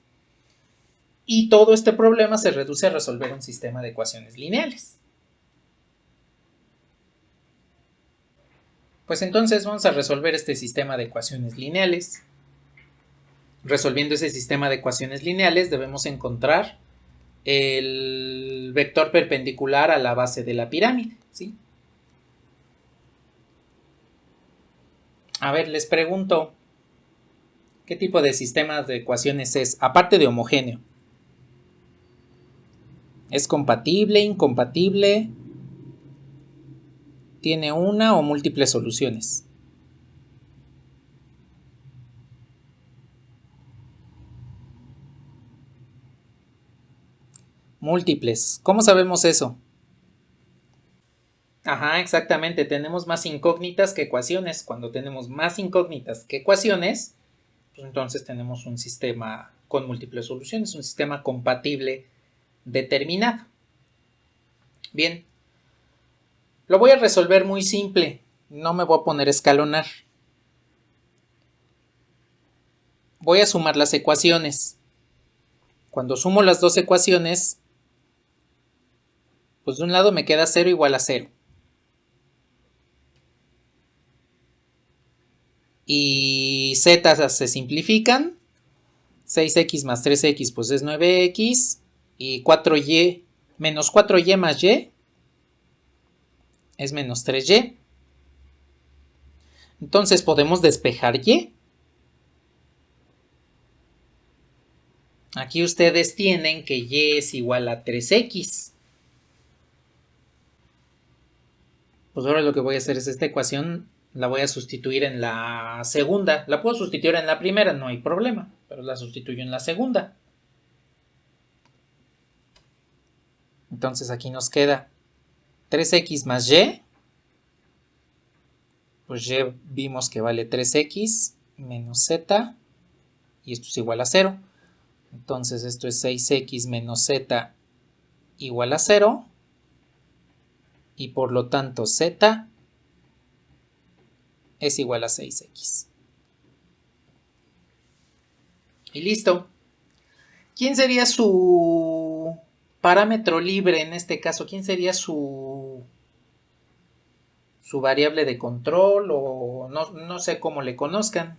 [SPEAKER 1] Y todo este problema se reduce a resolver un sistema de ecuaciones lineales. Pues entonces vamos a resolver este sistema de ecuaciones lineales. Resolviendo ese sistema de ecuaciones lineales debemos encontrar el vector perpendicular a la base de la pirámide, ¿sí? A ver, les pregunto, ¿qué tipo de sistema de ecuaciones es? Aparte de homogéneo. ¿Es compatible, incompatible? ¿Tiene una o múltiples soluciones? Múltiples. ¿Cómo sabemos eso? Ajá, exactamente. Tenemos más incógnitas que ecuaciones. Cuando tenemos más incógnitas que ecuaciones, pues entonces tenemos un sistema con múltiples soluciones, un sistema compatible determinado. Bien, lo voy a resolver muy simple. No me voy a poner a escalonar. Voy a sumar las ecuaciones. Cuando sumo las dos ecuaciones, pues de un lado me queda 0 igual a 0. Y z se simplifican. 6x más 3x pues es 9x. Y 4y menos 4y más y es menos 3y. Entonces podemos despejar y. Aquí ustedes tienen que y es igual a 3x. Pues ahora lo que voy a hacer es esta ecuación la voy a sustituir en la segunda. La puedo sustituir en la primera, no hay problema, pero la sustituyo en la segunda. Entonces aquí nos queda 3x más y. Pues y vimos que vale 3x menos z. Y esto es igual a 0. Entonces esto es 6x menos z igual a 0. Y por lo tanto z es igual a 6x. Y listo. ¿Quién sería su parámetro libre en este caso? ¿Quién sería su variable de control? O no sé cómo le conozcan.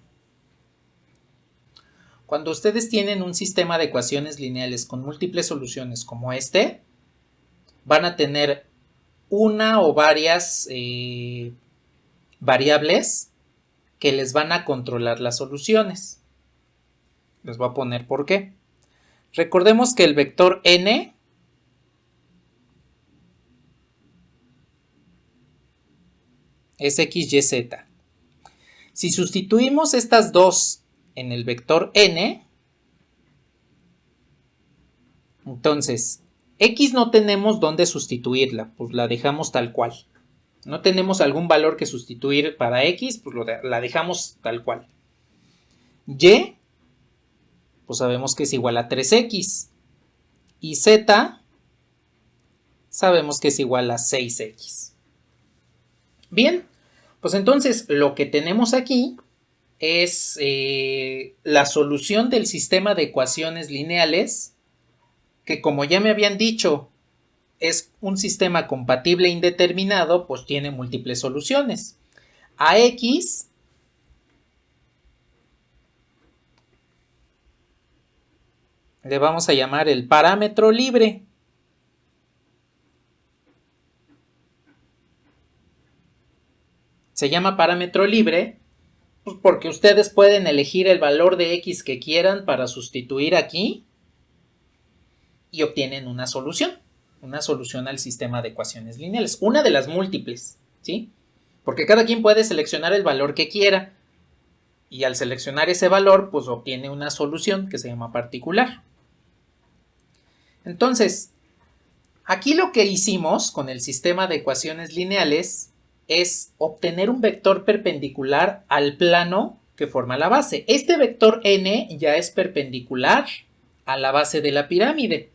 [SPEAKER 1] Cuando ustedes tienen un sistema de ecuaciones lineales con múltiples soluciones como este, van a tener una o varias variables que les van a controlar las soluciones. Les voy a poner por qué. Recordemos que el vector n es x, y, z. Si sustituimos estas dos en el vector n, entonces x no tenemos dónde sustituirla, pues la dejamos tal cual. No tenemos algún valor que sustituir para x, pues la dejamos tal cual. Y, pues sabemos que es igual a 3x. Y z, sabemos que es igual a 6x. Bien, pues entonces lo que tenemos aquí es la solución del sistema de ecuaciones lineales, que como ya me habían dicho, es un sistema compatible indeterminado, pues tiene múltiples soluciones. A x le vamos a llamar el parámetro libre. Se llama parámetro libre pues porque ustedes pueden elegir el valor de x que quieran para sustituir aquí y obtienen una solución al sistema de ecuaciones lineales, una de las múltiples, ¿sí? Porque cada quien puede seleccionar el valor que quiera y al seleccionar ese valor pues obtiene una solución que se llama particular. Entonces, aquí lo que hicimos con el sistema de ecuaciones lineales es obtener un vector perpendicular al plano que forma la base. Este vector n ya es perpendicular a la base de la pirámide.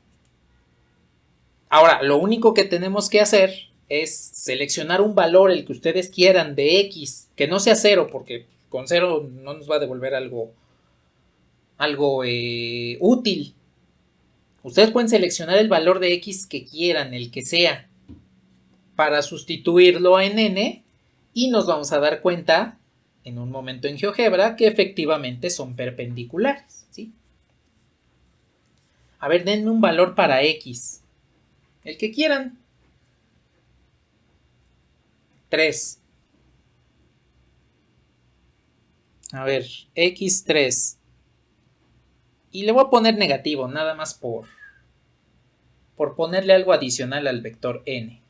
[SPEAKER 1] Ahora, lo único que tenemos que hacer es seleccionar un valor, el que ustedes quieran, de x, que no sea 0, porque con 0 no nos va a devolver algo útil. Ustedes pueden seleccionar el valor de x que quieran, el que sea, para sustituirlo en n, y nos vamos a dar cuenta en un momento en GeoGebra que efectivamente son perpendiculares, ¿sí? A ver, denme un valor para x, el que quieran. 3. A ver, x3. Y le voy a poner negativo, nada más por ponerle algo adicional al vector n.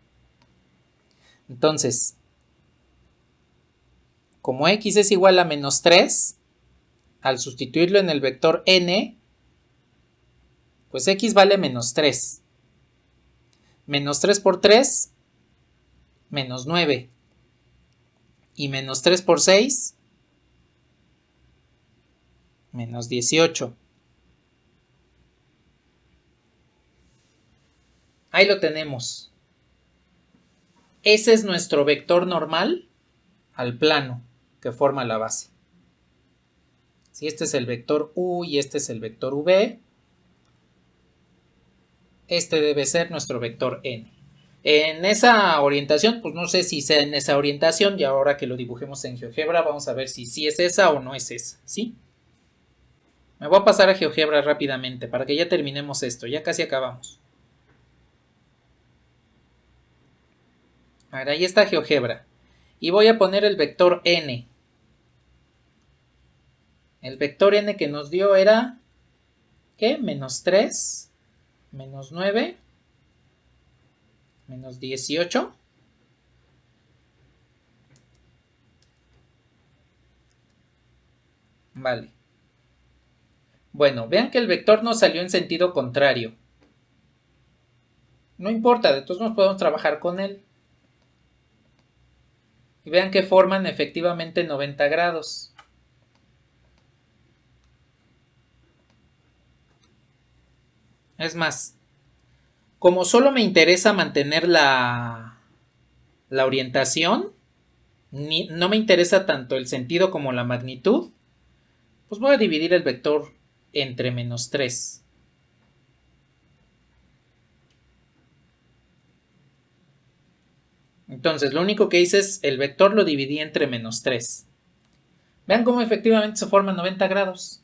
[SPEAKER 1] Entonces, como x es igual a menos 3, al sustituirlo en el vector n, pues x vale menos 3. Menos 3 por 3, menos 9. Y menos 3 por 6, menos 18. Ahí lo tenemos. Ese es nuestro vector normal al plano que forma la base. Si este es el vector u y este es el vector v, este debe ser nuestro vector n. En esa orientación, pues no sé si sea en esa orientación, y ahora que lo dibujemos en GeoGebra vamos a ver si sí es esa o no es esa, ¿sí? Me voy a pasar a GeoGebra rápidamente para que ya terminemos esto, ya casi acabamos. A ver, ahí está GeoGebra. Y voy a poner el vector n. El vector n que nos dio era, ¿qué? Menos 3, menos 9, menos 18. Vale. Bueno, vean que el vector nos salió en sentido contrario. No importa, de todos modos podemos trabajar con él. Y vean que forman efectivamente 90 grados. Es más, como solo me interesa mantener la orientación, no me interesa tanto el sentido como la magnitud, pues voy a dividir el vector entre menos 3. Entonces, lo único que hice es el vector lo dividí entre menos 3. Vean cómo efectivamente se forman 90 grados.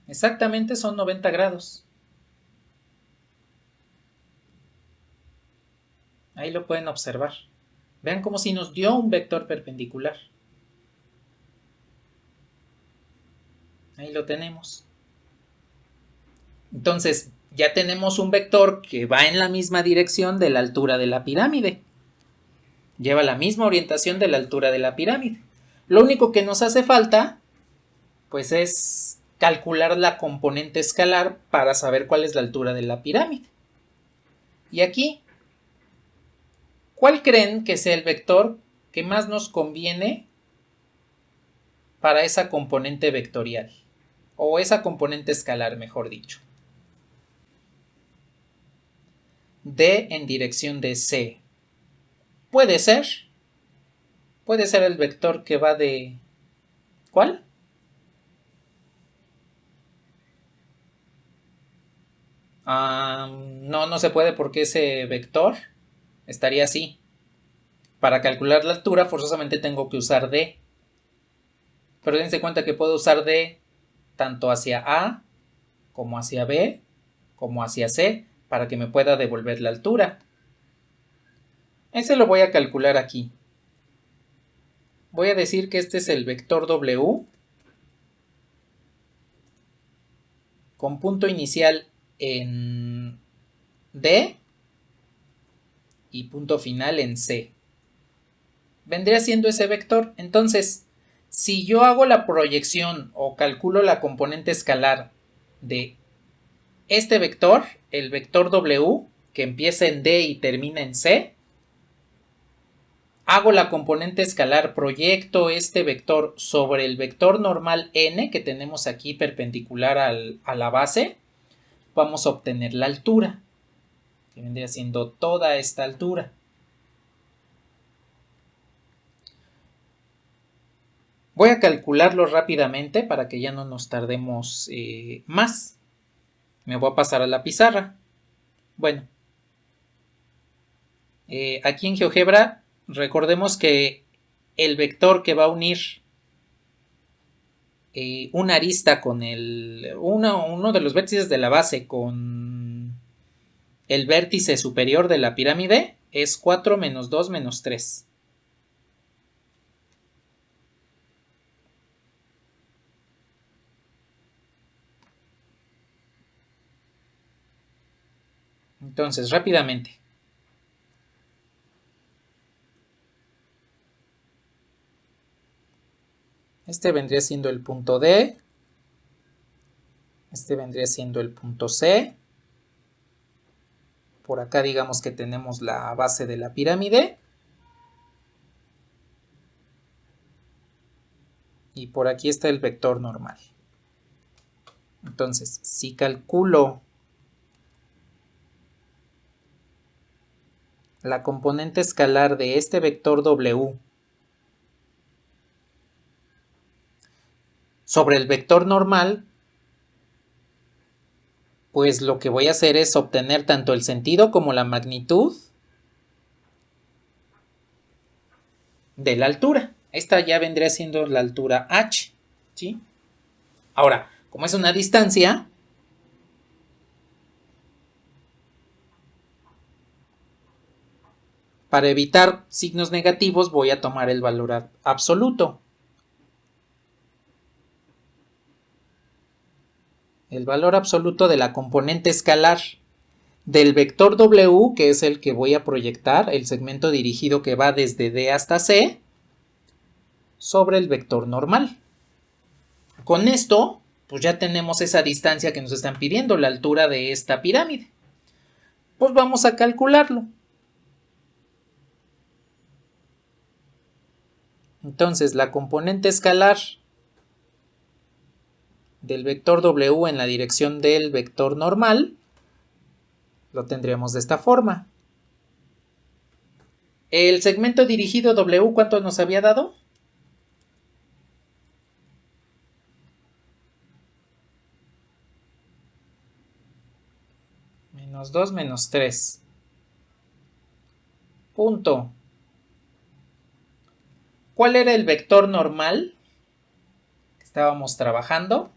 [SPEAKER 1] Exactamente son 90 grados. Ahí lo pueden observar. Vean cómo si nos dio un vector perpendicular. Ahí lo tenemos. Entonces, ya tenemos un vector que va en la misma dirección de la altura de la pirámide. Lleva la misma orientación de la altura de la pirámide. Lo único que nos hace falta, pues es calcular la componente escalar para saber cuál es la altura de la pirámide. Y aquí, ¿cuál creen que sea el vector que más nos conviene para esa componente vectorial? O esa componente escalar, mejor dicho. D en dirección de C. Puede ser el vector que va de... ¿Cuál? No se puede porque ese vector estaría así. Para calcular la altura forzosamente tengo que usar D. Pero dense cuenta que puedo usar D tanto hacia A, como hacia B, como hacia C, para que me pueda devolver la altura. Ese lo voy a calcular aquí. Voy a decir que este es el vector W con punto inicial en D y punto final en C. Vendría siendo ese vector. Entonces, si yo hago la proyección o calculo la componente escalar de este vector, el vector W, que empieza en D y termina en C. Hago la componente escalar, proyecto este vector sobre el vector normal n que tenemos aquí perpendicular a la base. Vamos a obtener la altura, que vendría siendo toda esta altura. Voy a calcularlo rápidamente para que ya no nos tardemos más. Me voy a pasar a la pizarra. Bueno, aquí en GeoGebra recordemos que el vector que va a unir una arista con uno de los vértices de la base con el vértice superior de la pirámide es 4 menos 2 menos 3. Entonces, rápidamente. Este vendría siendo el punto D. Este vendría siendo el punto C. Por acá digamos que tenemos la base de la pirámide. Y por aquí está el vector normal. Entonces, si calculo la componente escalar de este vector W sobre el vector normal, pues lo que voy a hacer es obtener tanto el sentido como la magnitud de la altura. Esta ya vendría siendo la altura h, ¿sí? Ahora, como es una distancia, para evitar signos negativos voy a tomar el valor absoluto. El valor absoluto de la componente escalar del vector W, que es el que voy a proyectar, el segmento dirigido que va desde D hasta C, sobre el vector normal. Con esto, pues ya tenemos esa distancia que nos están pidiendo, la altura de esta pirámide. Pues vamos a calcularlo. Entonces, la componente escalar del vector W en la dirección del vector normal lo tendríamos de esta forma. El segmento dirigido W, ¿cuánto nos había dado? Menos 2 menos 3. Punto. ¿Cuál era el vector normal que estábamos trabajando?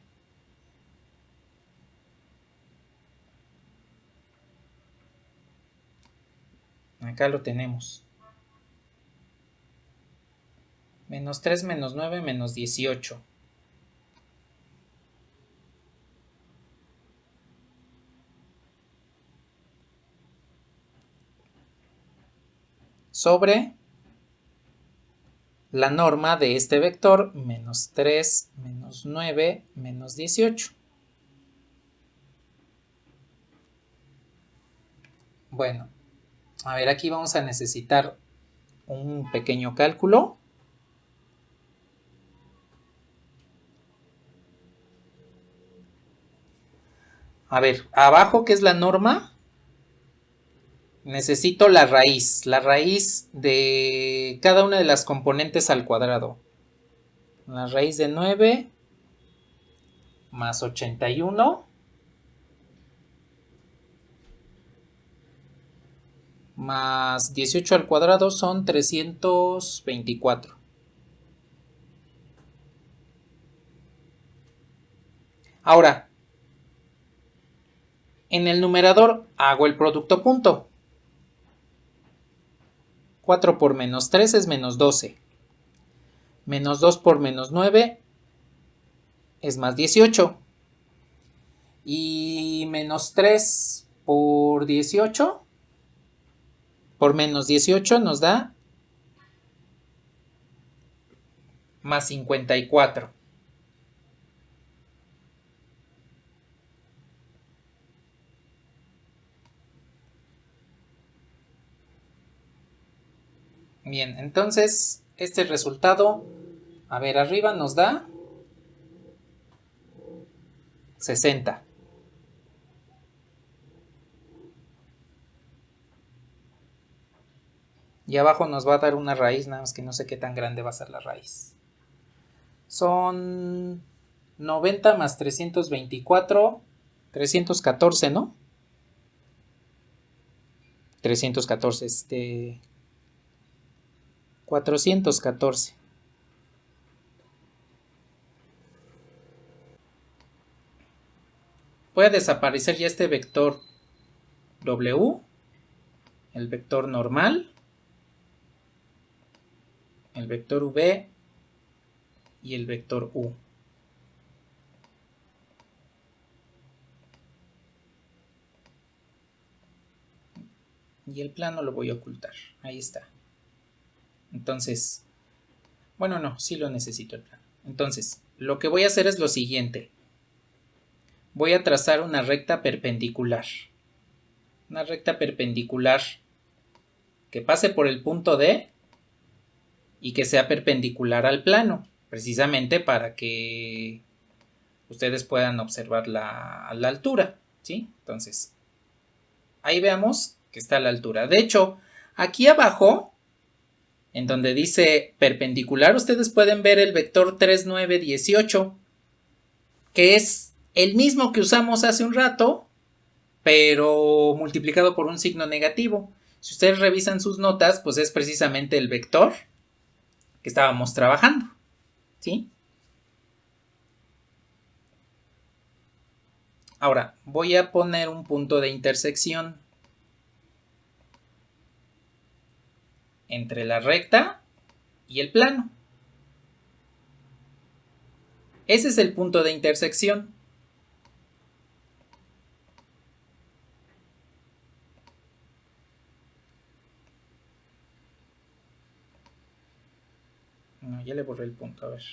[SPEAKER 1] Acá lo tenemos. Menos 3 menos 9 menos 18. Sobre la norma de este vector, menos 3 menos 9 menos 18. Bueno, a ver, aquí vamos a necesitar un pequeño cálculo. A ver, abajo, ¿qué es la norma? Necesito la raíz de cada una de las componentes al cuadrado. La raíz de 9 más 81 más 18 al cuadrado son 324. Ahora, en el numerador hago el producto punto. 4 por menos 3 es menos 12. Menos 2 por menos 9 es más 18. Y menos 3 por 18, por menos 18 nos da más 54. Bien, entonces este resultado, a ver, arriba nos da 60. Y abajo nos va a dar una raíz, nada más que no sé qué tan grande va a ser la raíz. Son 90 más 324, 314, ¿no? 314, 414. Puede desaparecer ya este vector W, el vector normal, el vector V y el vector U. Y el plano lo voy a ocultar. Ahí está. Entonces, bueno, no, sí lo necesito el plano. Entonces, lo que voy a hacer es lo siguiente. Voy a trazar una recta perpendicular. Una recta perpendicular que pase por el punto D y que sea perpendicular al plano, precisamente para que ustedes puedan observar la altura, ¿sí? Entonces, ahí veamos que está a la altura. De hecho, aquí abajo, en donde dice perpendicular, ustedes pueden ver el vector 3, 9, 18, que es el mismo que usamos hace un rato, pero multiplicado por un signo negativo. Si ustedes revisan sus notas, pues es precisamente el vector que estábamos trabajando, ¿sí? Ahora, voy a poner un punto de intersección entre la recta y el plano. Ese es el punto de intersección. No, ya le borré el punto, a ver.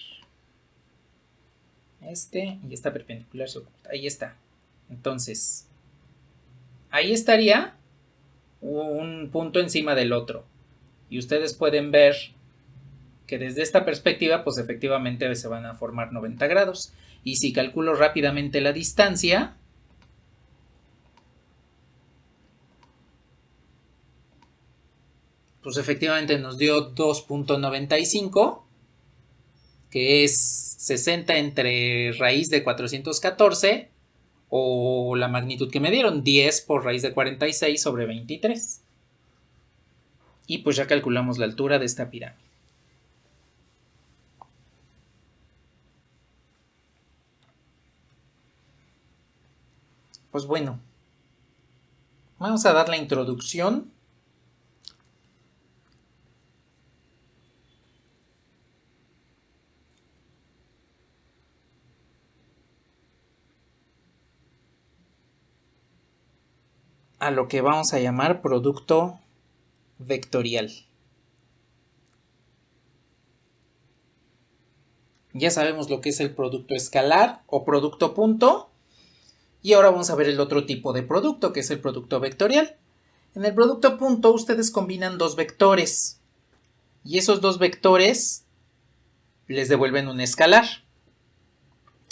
[SPEAKER 1] Y esta perpendicular se oculta. Ahí está. Entonces, ahí estaría un punto encima del otro. Y ustedes pueden ver que desde esta perspectiva, pues efectivamente se van a formar 90 grados. Y si calculo rápidamente la distancia, pues efectivamente nos dio 2.95, que es 60 entre raíz de 414, o la magnitud que me dieron, 10 por raíz de 46 sobre 23. Y pues ya calculamos la altura de esta pirámide. Pues bueno, vamos a dar la introducción. A lo que vamos a llamar producto vectorial. Ya sabemos lo que es el producto escalar o producto punto. Y ahora vamos a ver el otro tipo de producto, que es el producto vectorial. En el producto punto ustedes combinan dos vectores. Y esos dos vectores les devuelven un escalar.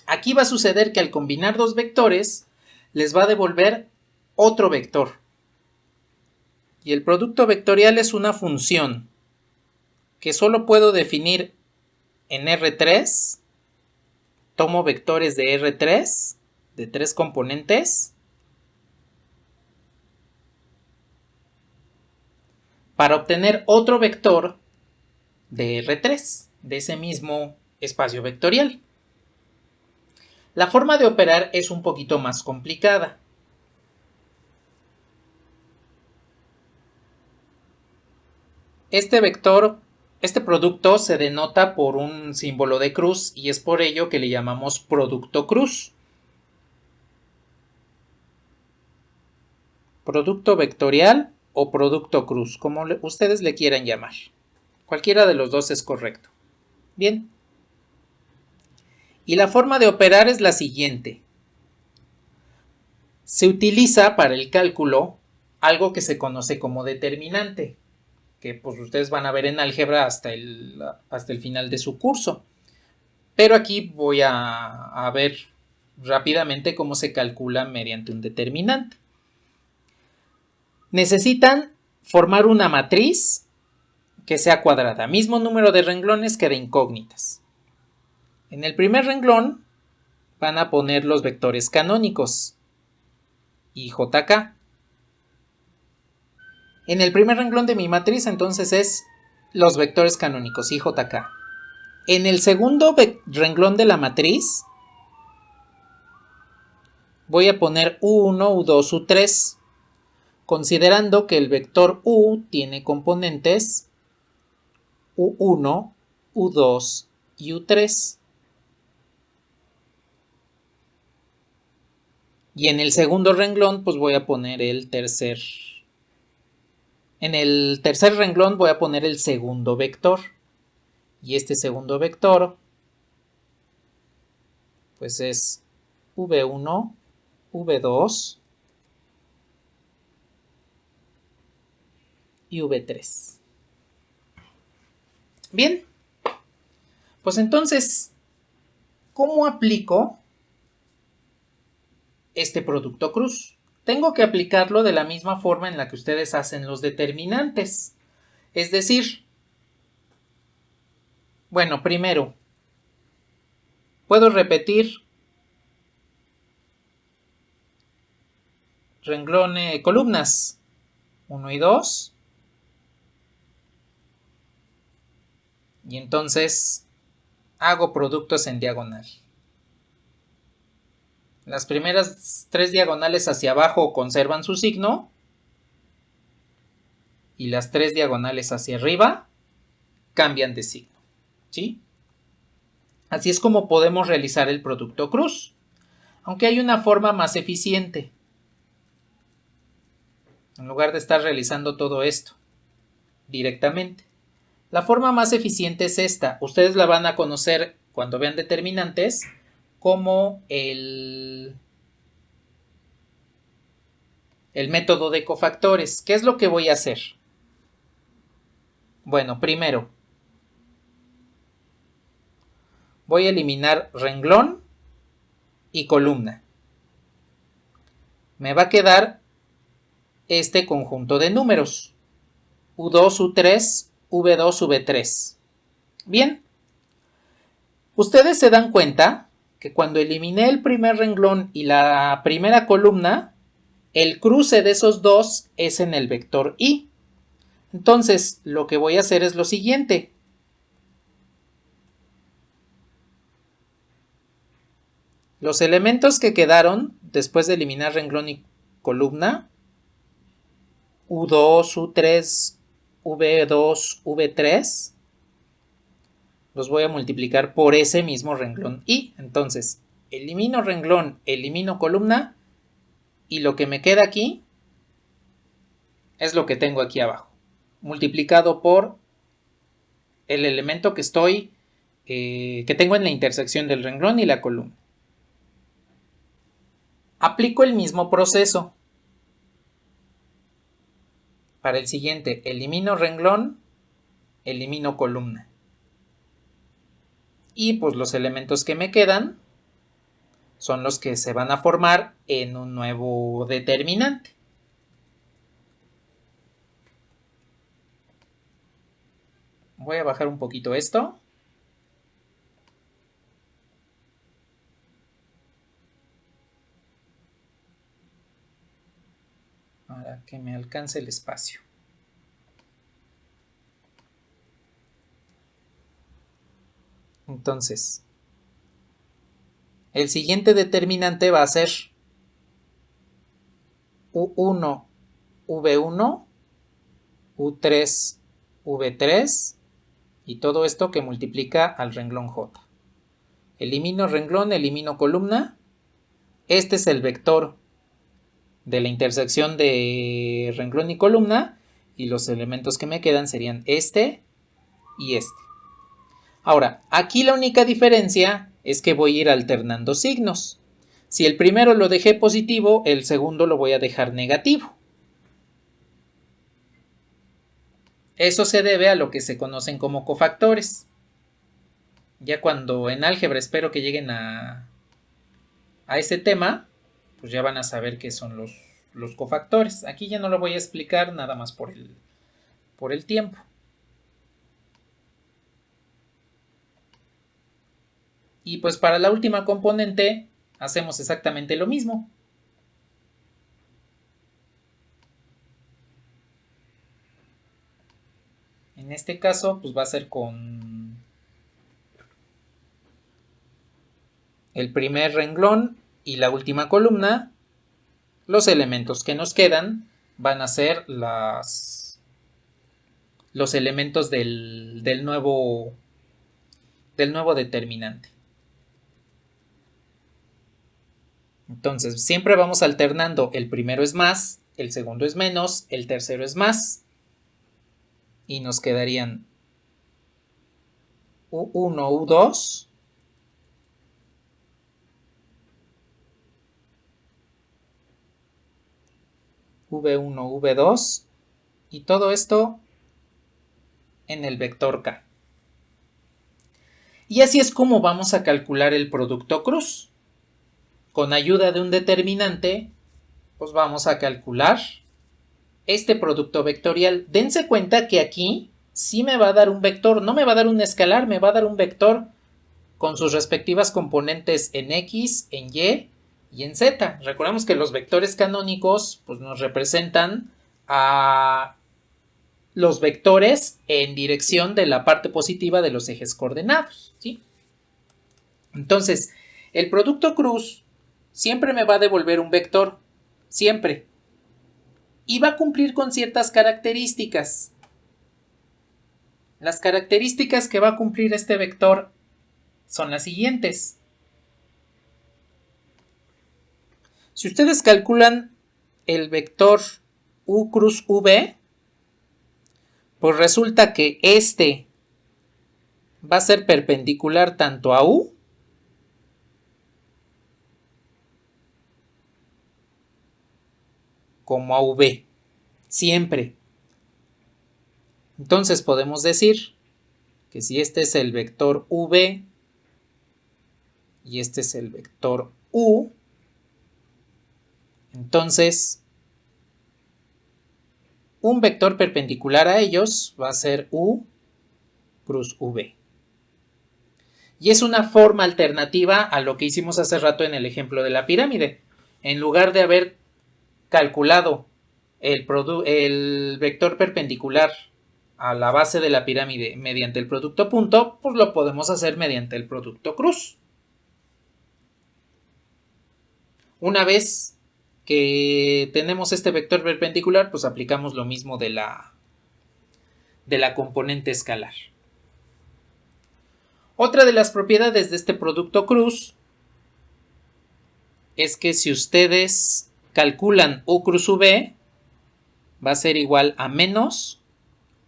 [SPEAKER 1] Aquí va a suceder que al combinar dos vectores les va a devolver otro vector. Y el producto vectorial es una función que solo puedo definir en R3. Tomo vectores de R3, de 3 componentes, para obtener otro vector de R3, de ese mismo espacio vectorial. La forma de operar es un poquito más complicada. Este vector, este producto se denota por un símbolo de cruz y es por ello que le llamamos producto cruz. Producto vectorial o producto cruz, como ustedes le quieran llamar. Cualquiera de los dos es correcto. Bien. Y la forma de operar es la siguiente. Se utiliza para el cálculo algo que se conoce como determinante. que pues ustedes van a ver en álgebra hasta el final de su curso. Pero aquí voy a ver rápidamente cómo se calcula mediante un determinante. Necesitan formar una matriz que sea cuadrada, mismo número de renglones que de incógnitas. En el primer renglón van a poner los vectores canónicos y JK. En el primer renglón de mi matriz entonces es los vectores canónicos y JK. En el segundo renglón de la matriz voy a poner U1, U2, U3, considerando que el vector U tiene componentes U1, U2 y U3. Y en el segundo renglón pues voy a poner el tercer. En el tercer renglón voy a poner el segundo vector. Y este segundo vector pues es V1, V2 y V3. Bien, pues entonces, ¿cómo aplico este producto cruz? Tengo que aplicarlo de la misma forma en la que ustedes hacen los determinantes. Es decir, bueno, primero, puedo repetir renglones, columnas 1 y 2. Y entonces hago productos en diagonal. Las primeras 3 diagonales hacia abajo conservan su signo. Y las 3 diagonales hacia arriba cambian de signo. ¿Sí? Así es como podemos realizar el producto cruz. Aunque hay una forma más eficiente. En lugar de estar realizando todo esto directamente. La forma más eficiente es esta. Ustedes la van a conocer cuando vean determinantes como el método de cofactores. ¿Qué es lo que voy a hacer? Bueno, primero voy a eliminar renglón y columna. Me va a quedar este conjunto de números. U2, U3, V2, V3. Bien. Ustedes se dan cuenta que cuando eliminé el primer renglón y la primera columna, el cruce de esos dos es en el vector Y. Entonces, lo que voy a hacer es lo siguiente. Los elementos que quedaron después de eliminar renglón y columna, U2, U3, V2, V3, los voy a multiplicar por ese mismo renglón Y. Entonces, elimino renglón, elimino columna, y lo que me queda aquí es lo que tengo aquí abajo, multiplicado por el elemento que tengo en la intersección del renglón y la columna. Aplico el mismo proceso. Para el siguiente, elimino renglón, elimino columna. Y pues los elementos que me quedan son los que se van a formar en un nuevo determinante. Voy a bajar un poquito esto. Para que me alcance el espacio. Entonces, el siguiente determinante va a ser U1, V1, U3, V3 y todo esto que multiplica al renglón J. Elimino renglón, elimino columna. Este es el vector de la intersección de renglón y columna y los elementos que me quedan serían este y este. Ahora, aquí la única diferencia es que voy a ir alternando signos. Si el primero lo dejé positivo, el segundo lo voy a dejar negativo. Eso se debe a lo que se conocen como cofactores. Ya cuando en álgebra espero que lleguen a ese tema, pues ya van a saber qué son los cofactores. Aquí ya no lo voy a explicar nada más por el tiempo. Y pues para la última componente hacemos exactamente lo mismo. En este caso, pues va a ser con el primer renglón y la última columna. Los elementos que nos quedan van a ser los elementos del nuevo determinante. Entonces, siempre vamos alternando. El primero es más, el segundo es menos, el tercero es más. Y nos quedarían U1, U2. V1, V2. Y todo esto en el vector K. Y así es como vamos a calcular el producto cruz. Con ayuda de un determinante, pues vamos a calcular este producto vectorial. Dense cuenta que aquí sí me va a dar un vector, no me va a dar un escalar, me va a dar un vector con sus respectivas componentes en X, en Y y en Z. Recordemos que los vectores canónicos pues nos representan a los vectores en dirección de la parte positiva de los ejes coordenados, ¿sí? Entonces, el producto cruz siempre me va a devolver un vector, siempre. Y va a cumplir con ciertas características. Las características que va a cumplir este vector son las siguientes. Si ustedes calculan el vector U cruz V, pues resulta que este va a ser perpendicular tanto a U como a V, siempre. Entonces podemos decir que si este es el vector V y este es el vector U, entonces un vector perpendicular a ellos va a ser U cruz V. Y es una forma alternativa a lo que hicimos hace rato en el ejemplo de la pirámide. En lugar de haber calculado el vector perpendicular a la base de la pirámide mediante el producto punto, pues lo podemos hacer mediante el producto cruz. Una vez que tenemos este vector perpendicular, pues aplicamos lo mismo de la componente escalar. Otra de las propiedades de este producto cruz es que si ustedes calculan U cruz V, va a ser igual a menos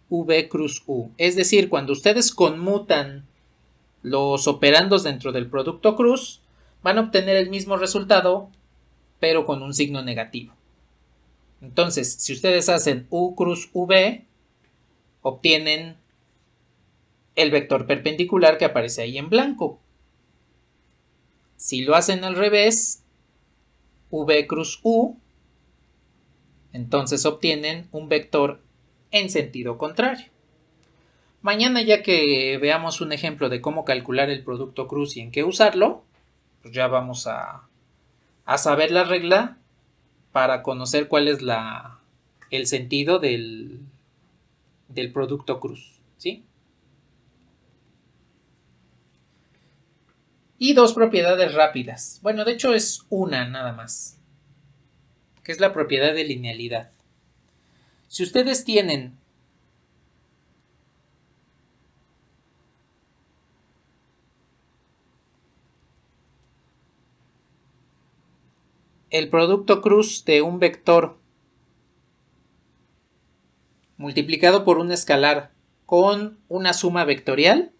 [SPEAKER 1] V cruz U. Es decir, cuando ustedes conmutan los operandos dentro del producto cruz, van a obtener el mismo resultado, pero con un signo negativo. Entonces, si ustedes hacen U cruz V, obtienen el vector perpendicular que aparece ahí en blanco. Si lo hacen al revés, V cruz U, entonces obtienen un vector en sentido contrario. Mañana, ya que veamos un ejemplo de cómo calcular el producto cruz y en qué usarlo, pues ya vamos a saber la regla para conocer cuál es el sentido del producto cruz, ¿sí? Y dos propiedades rápidas. Bueno, de hecho es una nada más, que es la propiedad de linealidad. Si ustedes tienen el producto cruz de un vector multiplicado por un escalar con una suma vectorial,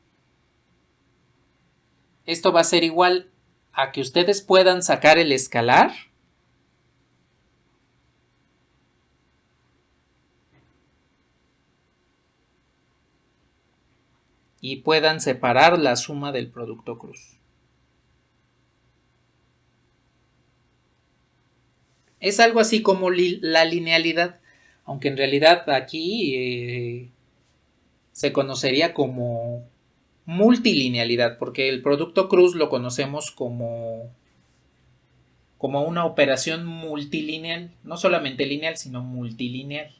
[SPEAKER 1] esto va a ser igual a que ustedes puedan sacar el escalar y puedan separar la suma del producto cruz. Es algo así como la linealidad, aunque en realidad aquí se conocería como multilinealidad, porque el producto cruz lo conocemos como una operación multilineal, no solamente lineal, sino multilineal.